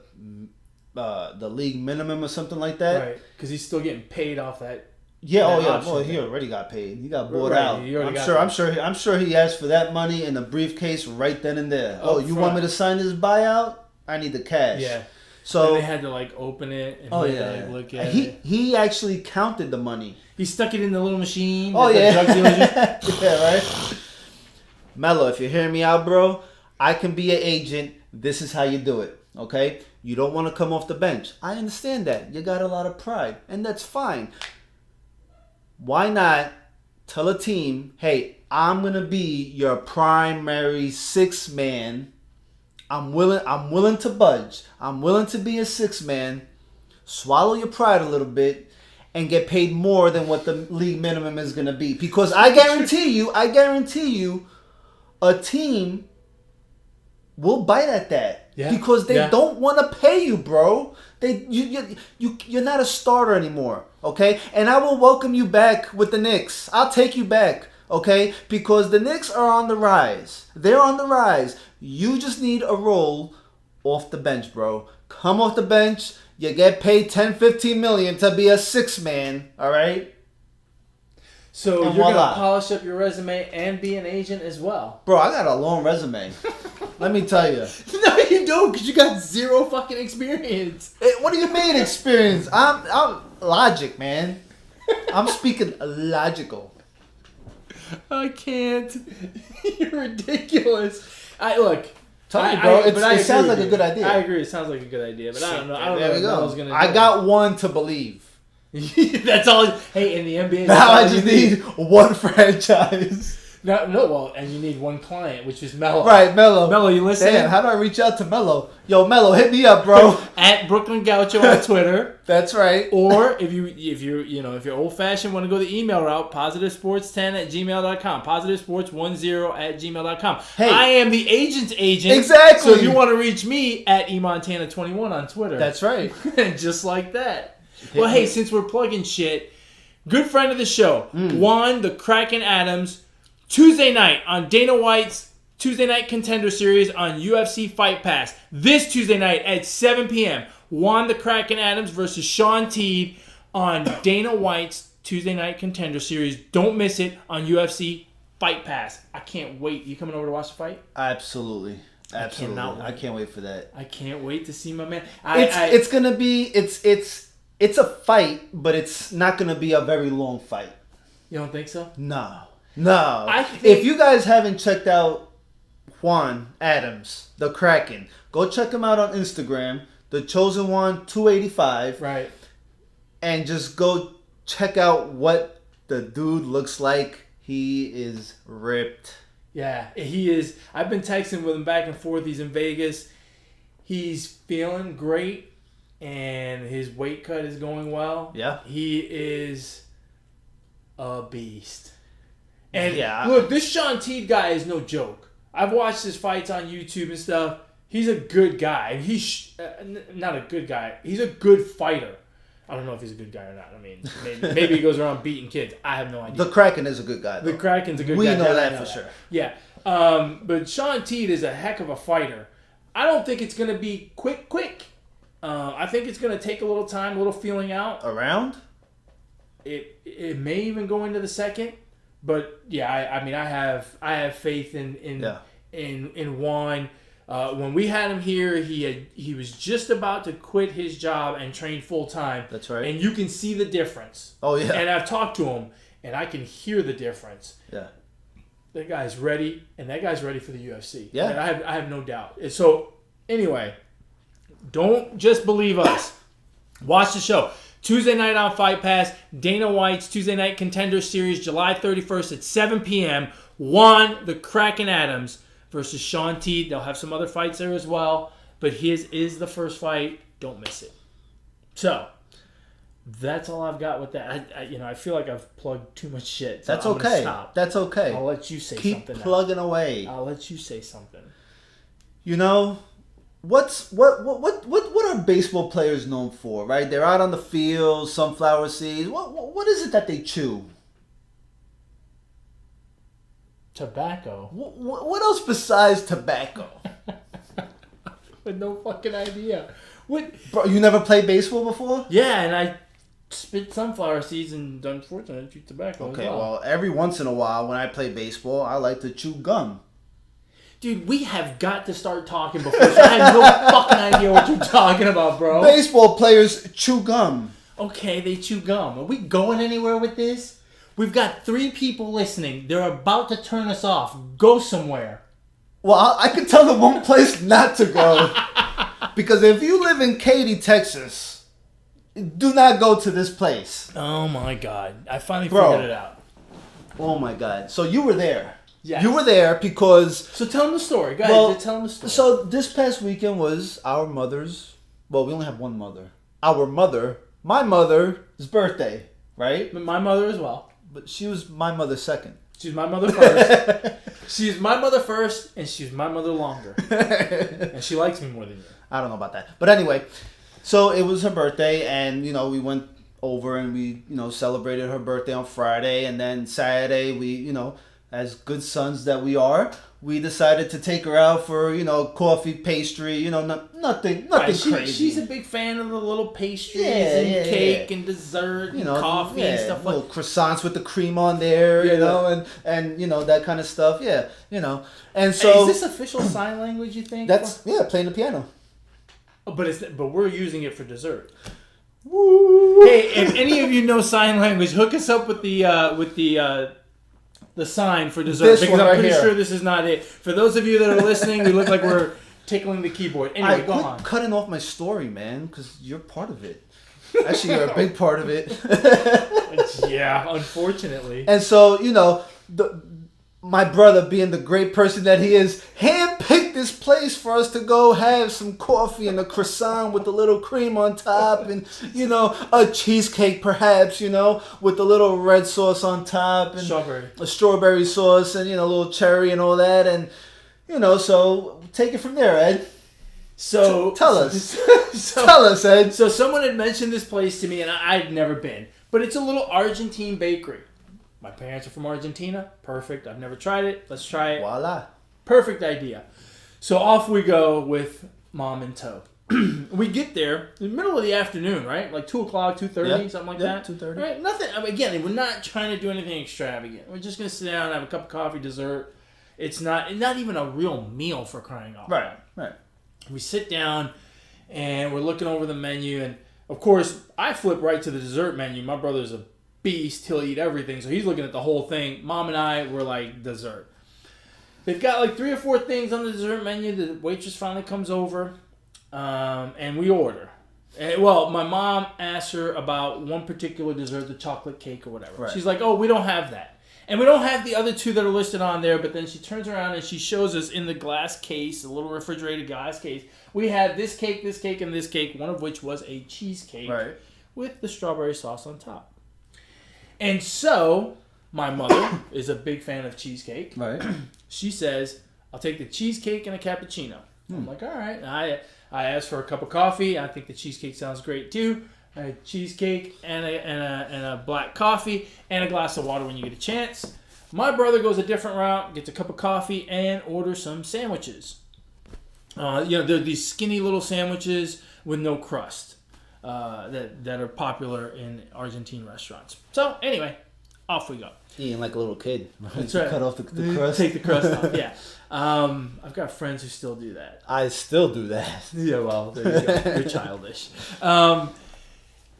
the league minimum or something like that. Right, because he's still getting paid off that. Yeah, that Well, he already got paid. He got bought Right, out. I'm sure he asked for that money in a briefcase right then and there. Oh, you want me to sign this buyout? I need the cash. Yeah. So and they had to like open it and look at it. He actually counted the money. He stuck it in the little machine. Oh yeah. Drug dealers yeah, right. Mello, if you're hearing me out, bro, I can be an agent. This is how you do it. Okay? You don't want to come off the bench. I understand that. You got a lot of pride, and that's fine. Why not tell a team, hey, I'm gonna be your primary sixth man. I'm willing to budge. I'm willing to be a sixth man. Swallow your pride a little bit and get paid more than what the league minimum is gonna be. Because I guarantee you, a team will bite at that. Yeah. Because they don't want to pay you, bro. You're not a starter anymore, okay? And I will welcome you back with the Knicks. I'll take you back, okay? Because the Knicks are on the rise. They're on the rise. You just need a role off the bench, bro. Come off the bench. You get paid $10-15 million to be a sixth man, all right? So and you're going to polish up your resume and be an agent as well. Bro, I got a long resume. Let me tell you. No, you don't, because you got zero fucking experience. What do you mean experience? I'm logic, man. I'm speaking logical. I can't. You're ridiculous. Tell me, bro. It sounds like a good idea. I agree. It sounds like a good idea, but I don't know. I don't know we what I was gonna do. I got one to believe. That's all. Hey, in the NBA, now I just need one franchise. No, well, and you need one client, which is Mello. Right, Mello. Mello, you listening? Damn, how do I reach out to Mello? Yo, Mello, hit me up, bro. At Brooklyn Gaucho on Twitter. That's right. Or if you're old fashioned, want to go the email route, positivesports10@gmail.com, positivesports10@gmail.com. Hey, I am the agent's agent. Exactly. So if you want to reach me at eMontana21 on Twitter. That's right. Just like that. Well, hey, since we're plugging shit, good friend of the show, Juan the Kraken Adams. Tuesday night on Dana White's Tuesday Night Contender Series on UFC Fight Pass. This Tuesday night at 7 p.m. Juan the Kraken Adams versus Sean Teed on Dana White's Tuesday Night Contender Series. Don't miss it on UFC Fight Pass. I can't wait. You coming over to watch the fight? Absolutely. I can't wait for that. I can't wait to see my man. It's gonna be it's a fight, but it's not gonna be a very long fight. You don't think so? No. If you guys haven't checked out Juan Adams, the Kraken, go check him out on Instagram, The Chosen One 285. Right. And just go check out what the dude looks like. He is ripped. Yeah, he is. I've been texting with him back and forth. He's in Vegas. He's feeling great, and his weight cut is going well. Yeah. He is a beast. And yeah. Look, this Sean Teed guy is no joke. I've watched his fights on YouTube and stuff. He's a good guy. He's not a good guy. He's a good fighter. I don't know if he's a good guy or not. I mean, maybe he goes around beating kids. I have no idea. The Kraken is a good guy, though. The Kraken's a good guy. We know that for sure. Yeah. But Sean Teed is a heck of a fighter. I don't think it's going to be quick. I think it's going to take a little time, a little feeling out. Around? It may even go into the second. But yeah, I mean, I have faith in Juan. When we had him here, he was just about to quit his job and train full time. That's right. And you can see the difference. Oh yeah. And I've talked to him, and I can hear the difference. Yeah. That guy's ready, and that guy's ready for the UFC. Yeah. And I have no doubt. So anyway, don't just believe us. Watch the show. Tuesday night on Fight Pass, Dana White's Tuesday Night Contender Series, July 31st at 7 p.m. Juan the Kraken Adams versus Sean Teed. They'll have some other fights there as well, but his is the first fight. Don't miss it. So, that's all I've got with that. I feel like I've plugged too much shit. So That's okay. Stop. That's okay. I'll let you say something. Keep plugging away. I'll let you say something. What are baseball players known for, right? They're out on the field, sunflower seeds. What is it that they chew? Tobacco. What else besides tobacco? with no fucking idea. What? Bro, you never played baseball before? Yeah, and I spit sunflower seeds and unfortunately I chew tobacco. Okay, well, every once in a while when I play baseball, I like to chew gum. Dude, we have got to start talking before, so I have no fucking idea what you're talking about, bro. Baseball players chew gum. Okay, they chew gum. Are we going anywhere with this? We've got 3 people listening. They're about to turn us off. Go somewhere. Well, I can tell them one place not to go. Because if you live in Katy, Texas, do not go to this place. Oh my God. I finally figured it out. Oh my God. So you were there. Yes. You were there because... So tell them the story. Go ahead. Tell them the story. So this past weekend was our mother's... Well, we only have one mother. My mother's birthday, right? My mother as well. But she was my mother second. She's my mother first. She's my mother first, and she's my mother longer. And she likes me more than you. I don't know about that. But anyway, so it was her birthday, and, we went over and we, celebrated her birthday on Friday. And then Saturday, we, as good sons that we are, we decided to take her out for, coffee, pastry, nothing crazy. She's a big fan of the little pastries and cake and dessert and coffee and stuff like that. Little croissants with the cream on there, and that kind of stuff. Yeah, And so... Hey, is this official sign language, you think? That's, playing the piano. But we're using it for dessert. Woo. Hey, if any of you know sign language, hook us up with the sign for dessert, this because I'm pretty sure this is not it. For those of you that are listening, we look like we're tickling the keyboard. Anyway, go on. Cutting off my story, man, because you're part of it. Actually, you're a big part of it. Yeah, unfortunately. And so, my brother, being the great person that he is, handpicked this place for us to go have some coffee and a croissant with a little cream on top and, a cheesecake perhaps, with a little red sauce on top and a strawberry sauce and, a little cherry and all that. And, so take it from there, Ed. So tell us. Tell us, Ed. So someone had mentioned this place to me and I'd never been, but it's a little Argentine bakery. My parents are from Argentina. Perfect. I've never tried it. Let's try it. Voila. Perfect idea. So off we go with Mom in tow. We get there in the middle of the afternoon, right? Like 2 o'clock, 2:30, something like that. 2:30. Right? Nothing. Again, we're not trying to do anything extravagant. We're just going to sit down and have a cup of coffee, dessert. It's not even a real meal, for crying out loud. Right. We sit down and we're looking over the menu. And, of course, I flip right to the dessert menu. My brother's a beast. He'll eat everything, so he's looking at the whole thing. Mom and I were like, dessert. They've got like 3 or 4 things on the dessert menu. The waitress finally comes over, and we order. Well, my mom asked her about one particular dessert, the chocolate cake or whatever. Right. She's like, oh, we don't have that. And we don't have the other 2 that are listed on there, but then she turns around and she shows us in the glass case, a little refrigerated glass case, we had this cake, and this cake, one of which was a cheesecake with the strawberry sauce on top. And so, my mother is a big fan of cheesecake. Right. She says, I'll take the cheesecake and a cappuccino. I'm like, all right. And I asked for a cup of coffee. I think the cheesecake sounds great, too. A cheesecake and a black coffee and a glass of water when you get a chance. My brother goes a different route, gets a cup of coffee, and orders some sandwiches. They're these skinny little sandwiches with no crust. That are popular in Argentine restaurants. So anyway, off we go. Eating like a little kid. That's right. Cut off the crust. Take the crust off. Yeah. I've got friends who still do that. I still do that. Yeah. Well, there you go. You're childish.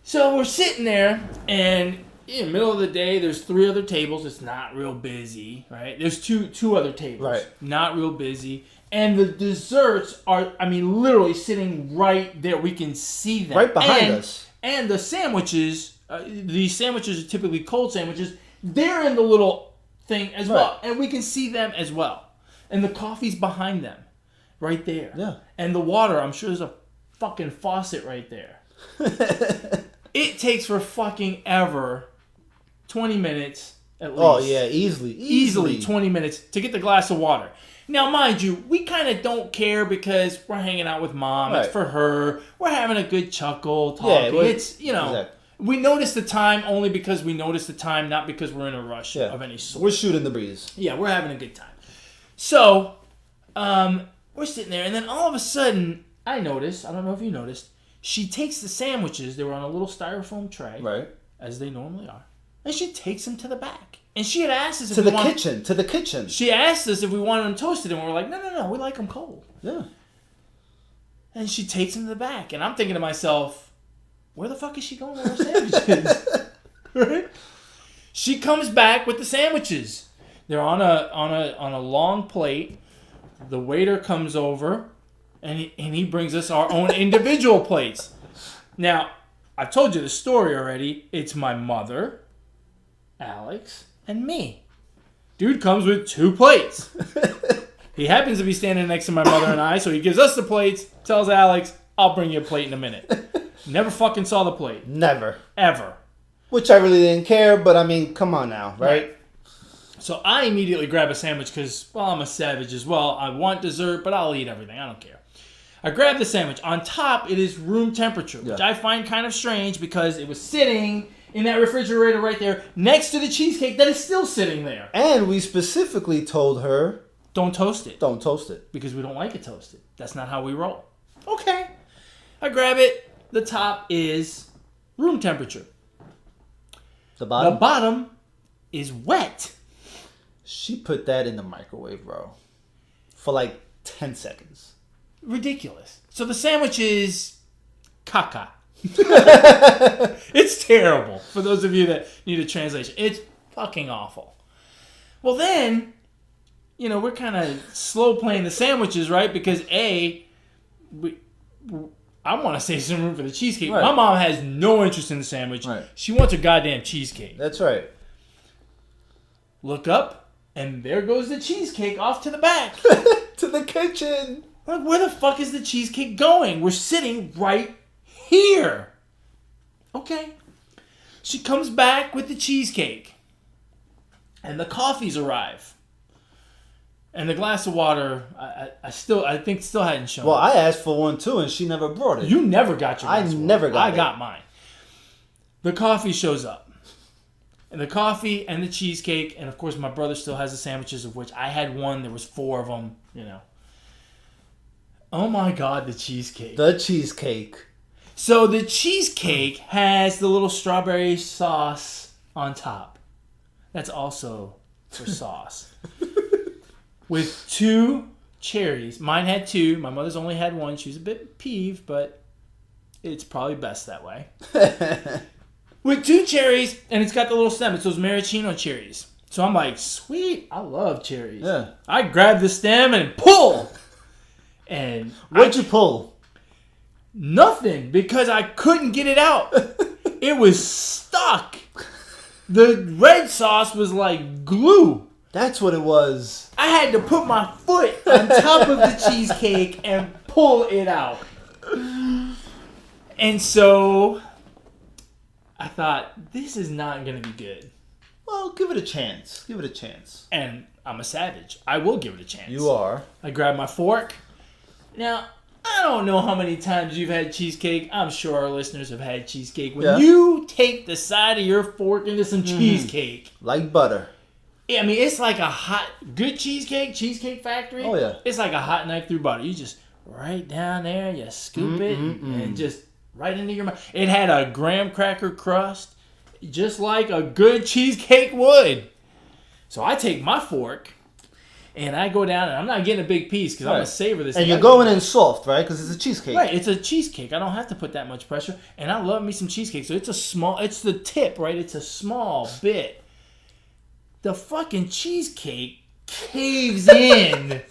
So we're sitting there, and in the middle of the day, there's 3 other tables. It's not real busy, right? There's two other tables. Right. Not real busy. And the desserts are, literally sitting right there. We can see them. Right behind us. And the sandwiches, these sandwiches are typically cold sandwiches. They're in the little thing as well. And we can see them as well. And the coffee's behind them. Right there. Yeah. And the water, I'm sure there's a fucking faucet right there. It takes for fucking ever 20 minutes at least. Oh, yeah. Easily 20 minutes to get the glass of water. Now, mind you, we kind of don't care because we're hanging out with Mom. Right. It's for her. We're having a good chuckle, talking. Yeah, it's, exactly. We notice the time only because we notice the time, not because we're in a rush of any sort. We're shooting the breeze. Yeah, we're having a good time. So, we're sitting there, and then all of a sudden, I noticed, I don't know if you noticed, she takes the sandwiches, they were on a little styrofoam tray. Right. As they normally are. And she takes them to the back. And she had asked us to the kitchen. She asked us if we wanted them toasted, and we were like, no, we like them cold. Yeah. And she takes them to the back. And I'm thinking to myself, where the fuck is she going with her sandwiches? Right? She comes back with the sandwiches. They're on a long plate. The waiter comes over, and he brings us our own individual plates. Now, I've told you the story already. It's my mother, Alex, and me. Dude comes with 2 plates. He happens to be standing next to my mother and I, so he gives us the plates, tells Alex, I'll bring you a plate in a minute. Never fucking saw the plate. Never. Ever. Which I really didn't care, but I mean, come on now, right? So I immediately grab a sandwich because, well, I'm a savage as well. I want dessert, but I'll eat everything. I don't care. I grabbed the sandwich. On top, it is room temperature, which I find kind of strange because it was sitting in that refrigerator right there next to the cheesecake that is still sitting there. And we specifically told her, don't toast it. Don't toast it. Because we don't like it toasted. That's not how we roll. Okay. I grab it. The top is room temperature. The bottom? The bottom is wet. She put that in the microwave, bro. For like 10 seconds. Ridiculous. So the sandwich is caca. It's terrible. For those of you that need a translation, it's fucking awful. Well, then, we're kind of slow playing the sandwiches, right? Because I want to save some room for the cheesecake. Right. My mom has no interest in the sandwich. Right. She wants a goddamn cheesecake. That's right. Look up, and there goes the cheesecake off to the back. To the kitchen. Like, where the fuck is the cheesecake going? We're sitting right here. Okay. She comes back with the cheesecake. And the coffees arrive. And the glass of water, I think still hadn't shown. Well, I asked for one too, and she never brought it. You never got your glass of water. I never got it. I got mine. The coffee shows up. And the coffee and the cheesecake, and of course my brother still has the sandwiches, of which I had one. There was 4 of them, Oh my God, the cheesecake. The cheesecake. So the cheesecake has the little strawberry sauce on top. That's also for sauce. With 2 cherries. Mine had 2. My mother's only had 1. She was a bit peeved, but it's probably best that way. With 2 cherries, and it's got the little stem. It's those maraschino cherries. So I'm like, sweet, I love cherries. Yeah. I grab the stem and pull. And what'd you pull? Nothing, because I couldn't get it out. It was stuck. The red sauce was like glue. That's what it was. I had to put my foot on top of the cheesecake and pull it out. And so I thought, this is not going to be good. Well, give it a chance. Give it a chance. And I'm a savage. I will give it a chance. You are. I grab my fork. Now, I don't know how many times you've had cheesecake. I'm sure our listeners have had cheesecake. When you take the side of your fork into some cheesecake. Like butter. I mean, it's like a hot, good Cheesecake Factory. Oh, yeah. It's like a hot knife through butter. You just right down there, you scoop it, and just right into your mouth. It had a graham cracker crust, just like a good cheesecake would. So I take my fork. And I go down, and I'm not getting a big piece because I'm going to savor this. And you're going in soft, right? Because it's a cheesecake. Right, it's a cheesecake. I don't have to put that much pressure. And I love me some cheesecake. So it's the tip, right? It's a small bit. The fucking cheesecake caves in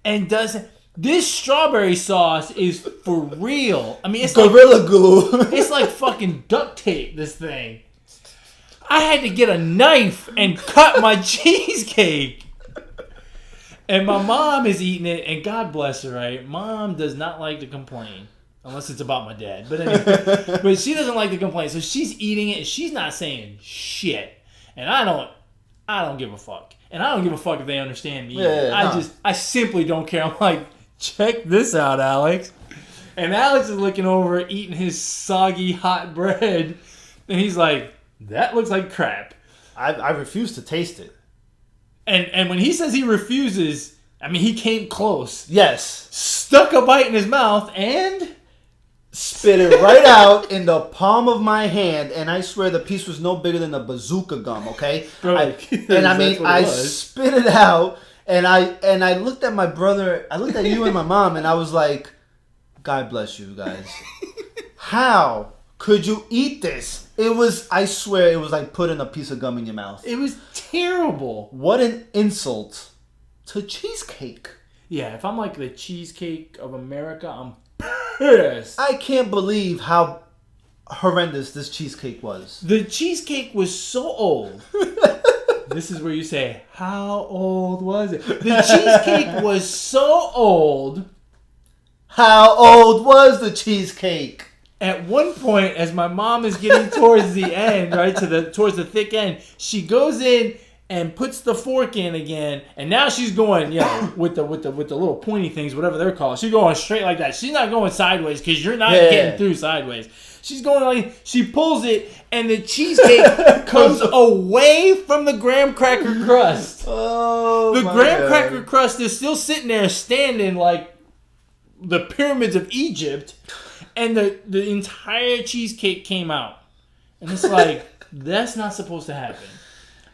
and doesn't. This strawberry sauce is for real. I mean, it's Gorilla Glue. It's like fucking duct tape, this thing. I had to get a knife and cut my cheesecake. And my mom is eating it, and God bless her, right? Mom does not like to complain. Unless it's about my dad. But anyway, but she doesn't like to complain. So she's eating it, and she's not saying shit. And I don't give a fuck. And I don't give a fuck if they understand me. I simply don't care. I'm like, check this out, Alex. And Alex is looking over, eating his soggy, hot bread. And he's like, that looks like crap. I refuse to taste it. And when he says he refuses, I mean, he came close. Yes. Stuck a bite in his mouth and spit it right out in the palm of my hand, and I swear the piece was no bigger than a bazooka gum. Okay, I spit it out, and I looked at my brother, I looked at you and my mom, and I was like, "God bless you guys. How could you eat this?" It was, I swear, it was like putting a piece of gum in your mouth. It was terrible. What an insult to cheesecake. Yeah, if I'm like the Cheesecake of America, I'm pissed. I can't believe how horrendous this cheesecake was. The cheesecake was so old. This is where you say, how old was it? The cheesecake was so old. How old was the cheesecake? At one point, as my mom is getting towards the end, right, towards the thick end, she goes in and puts the fork in again, and now she's going, with the little pointy things, whatever they're called. She's going straight like that. She's not going sideways because you're not getting through sideways. She's going like, she pulls it, and the cheesecake comes away from the graham cracker crust. Oh, the graham cracker crust is still sitting there, standing like the pyramids of Egypt. And the entire cheesecake came out. And it's like, that's not supposed to happen.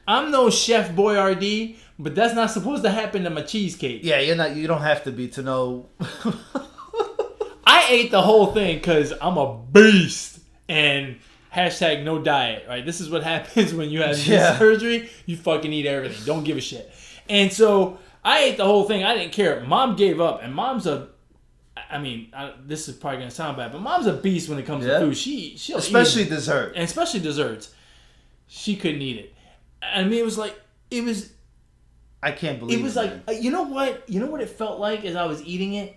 I'm no Chef Boyardee, but that's not supposed to happen to my cheesecake. Yeah, you don't have to be to know. I ate the whole thing because I'm a beast. And hashtag no diet, right? This is what happens when you have surgery. You fucking eat everything. Don't give a shit. And so I ate the whole thing. I didn't care. Mom gave up. And Mom's this is probably going to sound bad, but Mom's a beast when it comes to food. She'll especially eat dessert. And especially desserts. She couldn't eat it. I mean, I can't believe it. It was like, you know what? You know what it felt like as I was eating it?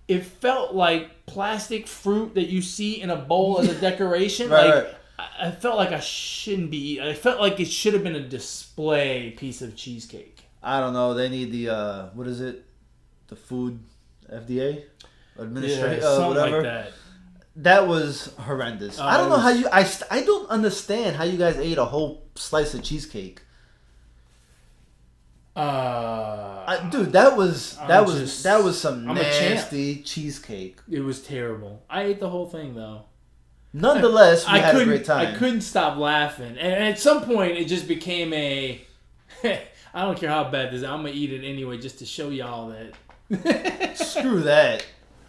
It felt like plastic fruit that you see in a bowl as a decoration. Right. I felt like I shouldn't be eating. I felt like it should have been a display piece of cheesecake. I don't know. They need the, what is it? The food FDA? Administration? Something whatever. like that. That was horrendous. I don't know how you... I don't understand how you guys ate a whole slice of cheesecake. Dude, that was some nasty cheesecake. It was terrible. I ate the whole thing though. Nonetheless, we had a great time. I couldn't stop laughing, and at some point, it just became a. I don't care how bad this is. I'm gonna eat it anyway, just to show y'all that. Screw that.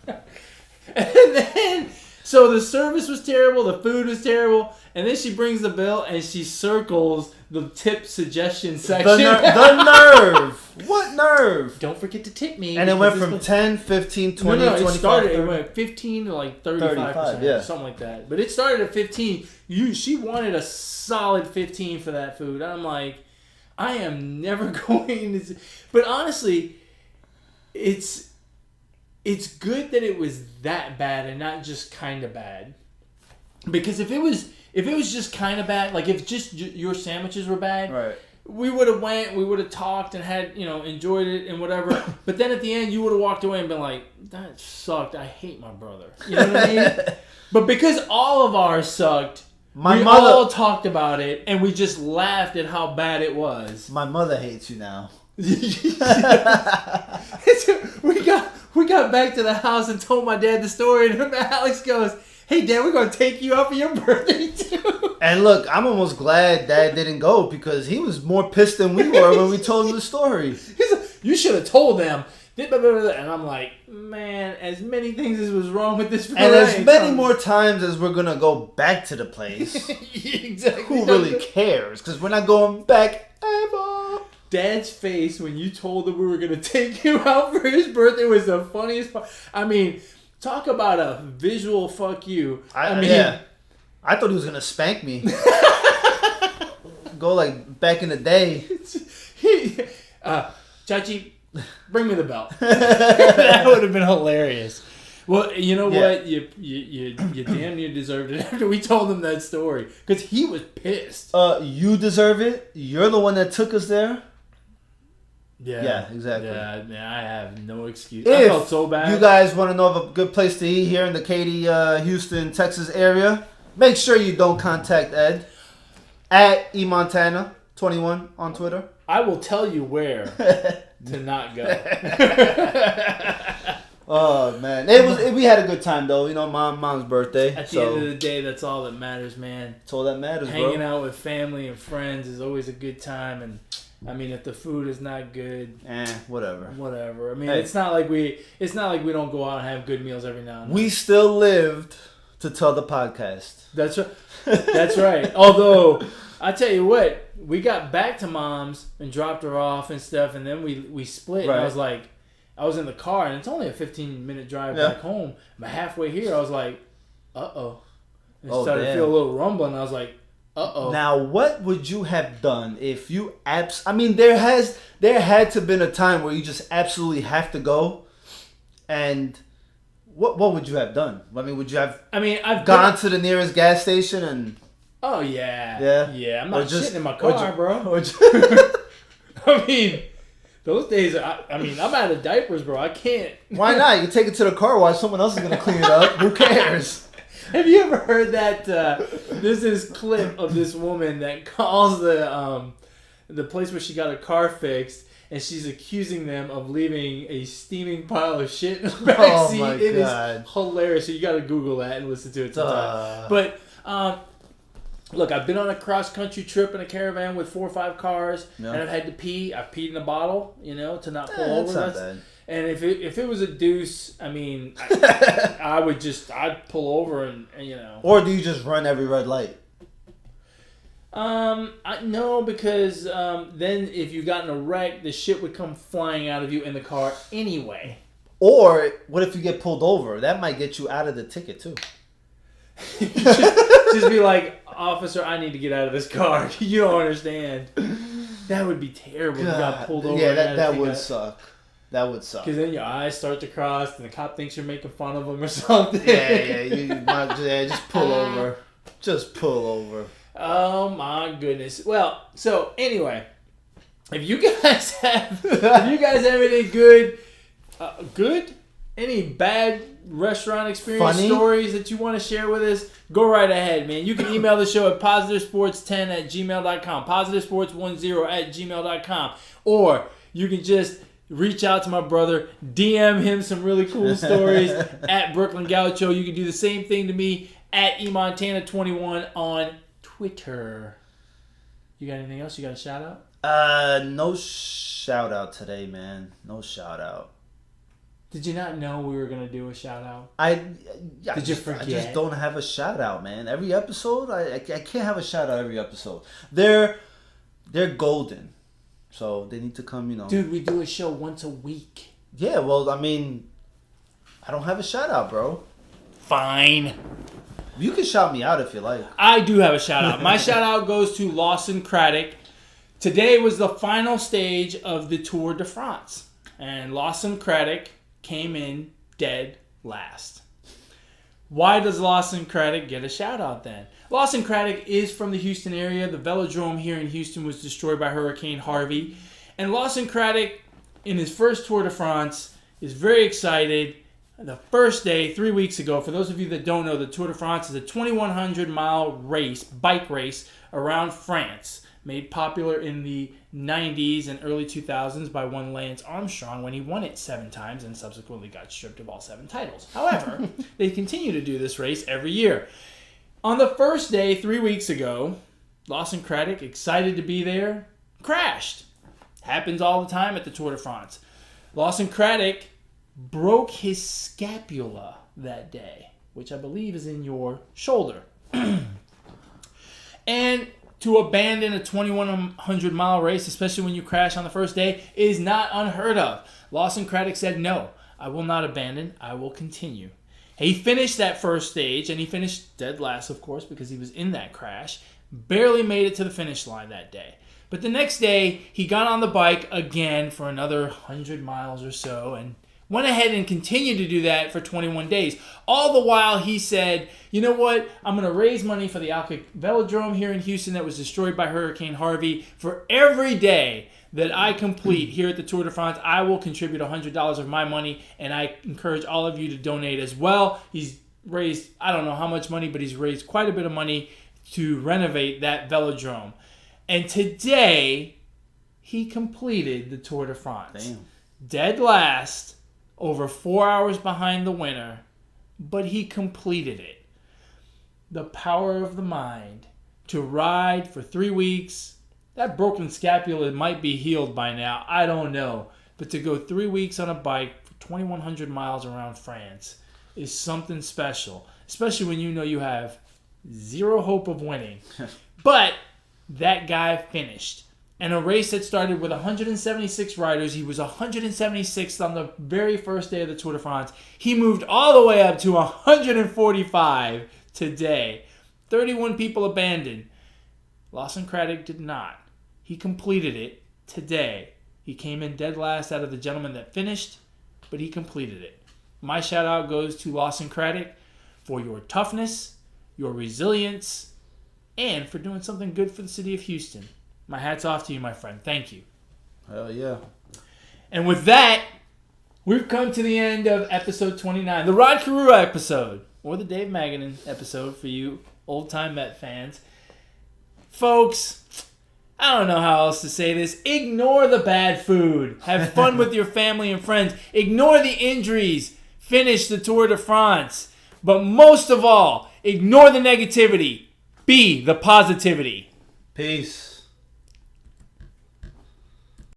And then, so the service was terrible, the food was terrible, and then she brings the bill and she circles the tip suggestion section. The nerve! What nerve? Don't forget to tip me. And it went from 10, 15, 20, 25. It went 15 to like 35%, something like that. But it started at 15. She wanted a solid 15 for that food. I'm like, I am never going to... But honestly, it's good that it was that bad and not just kind of bad. Because if it was just kind of bad, like if just your sandwiches were bad, right, we would have talked and had, enjoyed it and whatever. But then at the end, you would have walked away and been like, that sucked. I hate my brother. You know what I mean? But because all of ours sucked, we all talked about it and we just laughed at how bad it was. My mother hates you now. We got back to the house and told my dad the story, and Alex goes, "Hey, Dad, we're going to take you out for your birthday, too." And look, I'm almost glad Dad didn't go because he was more pissed than we were when we told him the story. He's like, "You should have told them." And I'm like, man, as many things as was wrong with this. And as many more times as we're going to go back to the place. Exactly. Who really cares? Because we're not going back ever. Dad's face when you told him we were going to take him out for his birthday was the funniest part. I mean, talk about a visual fuck you. I thought he was going to spank me. Go like back in the day. Chachi, bring me the belt. That would have been hilarious. Well, you know what? You damn near deserved it after we told him that story. Because he was pissed. You deserve it. You're the one that took us there. Yeah, exactly. Yeah, I have no excuse. I felt so bad. You guys want to know of a good place to eat here in the Katy, Houston, Texas area, make sure you don't contact Ed at eMontana21 on Twitter. I will tell you where to not go. Oh man, we had a good time though. You know, mom's birthday. At the end of the day, that's all that matters, man. That's all that matters, Hanging out with family and friends is always a good time, and I mean, if the food is not good, whatever. Whatever. I mean, it's not like we don't go out and have good meals every now and then. We still lived to tell the podcast. That's right. That's right. Although I tell you what, we got back to mom's and dropped her off and stuff, and then we split. Right. And I was like, I was in the car, and it's only a 15-minute drive back home. But halfway here, I was like, uh-oh. And started to feel a little rumble, and I was like, uh-oh. Now, what would you have done if you I mean, there had to have been a time where you just absolutely have to go, and what would you have done? I mean, would you have I've gone to the nearest gas station and... Oh, yeah. Yeah, I'm not shitting in my car, bro. I mean... Those days, I'm out of diapers, bro. I can't. Why not? You can take it to the car wash. Someone else is going to clean it up. Who cares? Have you ever heard that? There's this clip of this woman that calls the place where she got her car fixed, and she's accusing them of leaving a steaming pile of shit in the backseat. My It God. is hilarious. So you got to Google that and listen to it sometime. But look, I've been on a cross-country trip in a caravan with 4 or 5 cars, and I've had to pee. I've peed in a bottle, to not pull over. That's not bad. And if it was a deuce, I mean, I'd pull over and. Or do you just run every red light? No, because then if you got in a wreck, the shit would come flying out of you in the car anyway. Or what if you get pulled over? That might get you out of the ticket too. just be like, officer, I need to get out of this car. You don't understand. That would be terrible. If you got pulled over. Yeah, that would suck. That would suck. Because then your eyes start to cross, and the cop thinks you're making fun of him or something. Just pull over. Just pull over. Oh my goodness. Well, so anyway, if you guys have anything good, any bad restaurant experience stories that you want to share with us, go right ahead, man. You can email the show at positivesports10@gmail.com, positivesports10@gmail.com, or you can just reach out to my brother, DM him some really cool stories at Brooklyn Gaucho. You can do the same thing to me at eMontana21 on Twitter. You got anything else you got to shout out? No shout out today, man. No shout out. Did you not know we were gonna do a shout out? Did you forget? I just don't have a shout out, man. Every episode, I can't have a shout out every episode. They're golden, so they need to come. Dude, we do a show once a week. Yeah, well, I mean, I don't have a shout out, bro. Fine. You can shout me out if you like. I do have a shout out. My shout out goes to Lawson Craddock. Today was the final stage of the Tour de France, and Lawson Craddock came in dead last. Why does Lawson Craddock get a shout out then? Lawson Craddock is from the Houston area. The velodrome here in Houston was destroyed by Hurricane Harvey. And Lawson Craddock, in his first Tour de France, is very excited. The first day, 3 weeks ago, for those of you that don't know, the Tour de France is a 2,100-mile race, bike race, around France, made popular in the 90s and early 2000s by one Lance Armstrong when he won it 7 times and subsequently got stripped of all 7 titles. However, they continue to do this race every year. On the first day, 3 weeks ago, Lawson Craddock, excited to be there, crashed. Happens all the time at the Tour de France. Lawson Craddock broke his scapula that day, which I believe is in your shoulder. And to abandon a 2,100-mile race, especially when you crash on the first day, is not unheard of. Lawson Craddock said, no, I will not abandon. I will continue. He finished that first stage, and he finished dead last, of course, because he was in that crash. Barely made it to the finish line that day. But the next day, he got on the bike again for another 100 miles or so, and went ahead and continued to do that for 21 days. All the while, he said, you know what? I'm going to raise money for the Alca Velodrome here in Houston that was destroyed by Hurricane Harvey. For every day that I complete here at the Tour de France, I will contribute $100 of my money, and I encourage all of you to donate as well. He's raised, I don't know how much money, but he's raised quite a bit of money to renovate that velodrome. And today, he completed the Tour de France. Damn. Dead last, over 4 hours behind the winner, but he completed it. The power of the mind to ride for 3 weeks. That broken scapula might be healed by now. I don't know. But to go 3 weeks on a bike for 2,100 miles around France is something special. Especially when you know you have zero hope of winning. But that guy finished. And a race that started with 176 riders. He was 176th on the very first day of the Tour de France. He moved all the way up to 145 today. 31 people abandoned. Lawson Craddock did not. He completed it today. He came in dead last out of the gentleman that finished, but he completed it. My shout out goes to Lawson Craddock for your toughness, your resilience, and for doing something good for the city of Houston. My hat's off to you, my friend. Thank you. Hell yeah. And with that, we've come to the end of episode 29, the Rod Carew episode, or the Dave Magadan episode for you old-time Met fans. Folks, I don't know how else to say this. Ignore the bad food. Have fun with your family and friends. Ignore the injuries. Finish the Tour de France. But most of all, ignore the negativity. Be the positivity. Peace.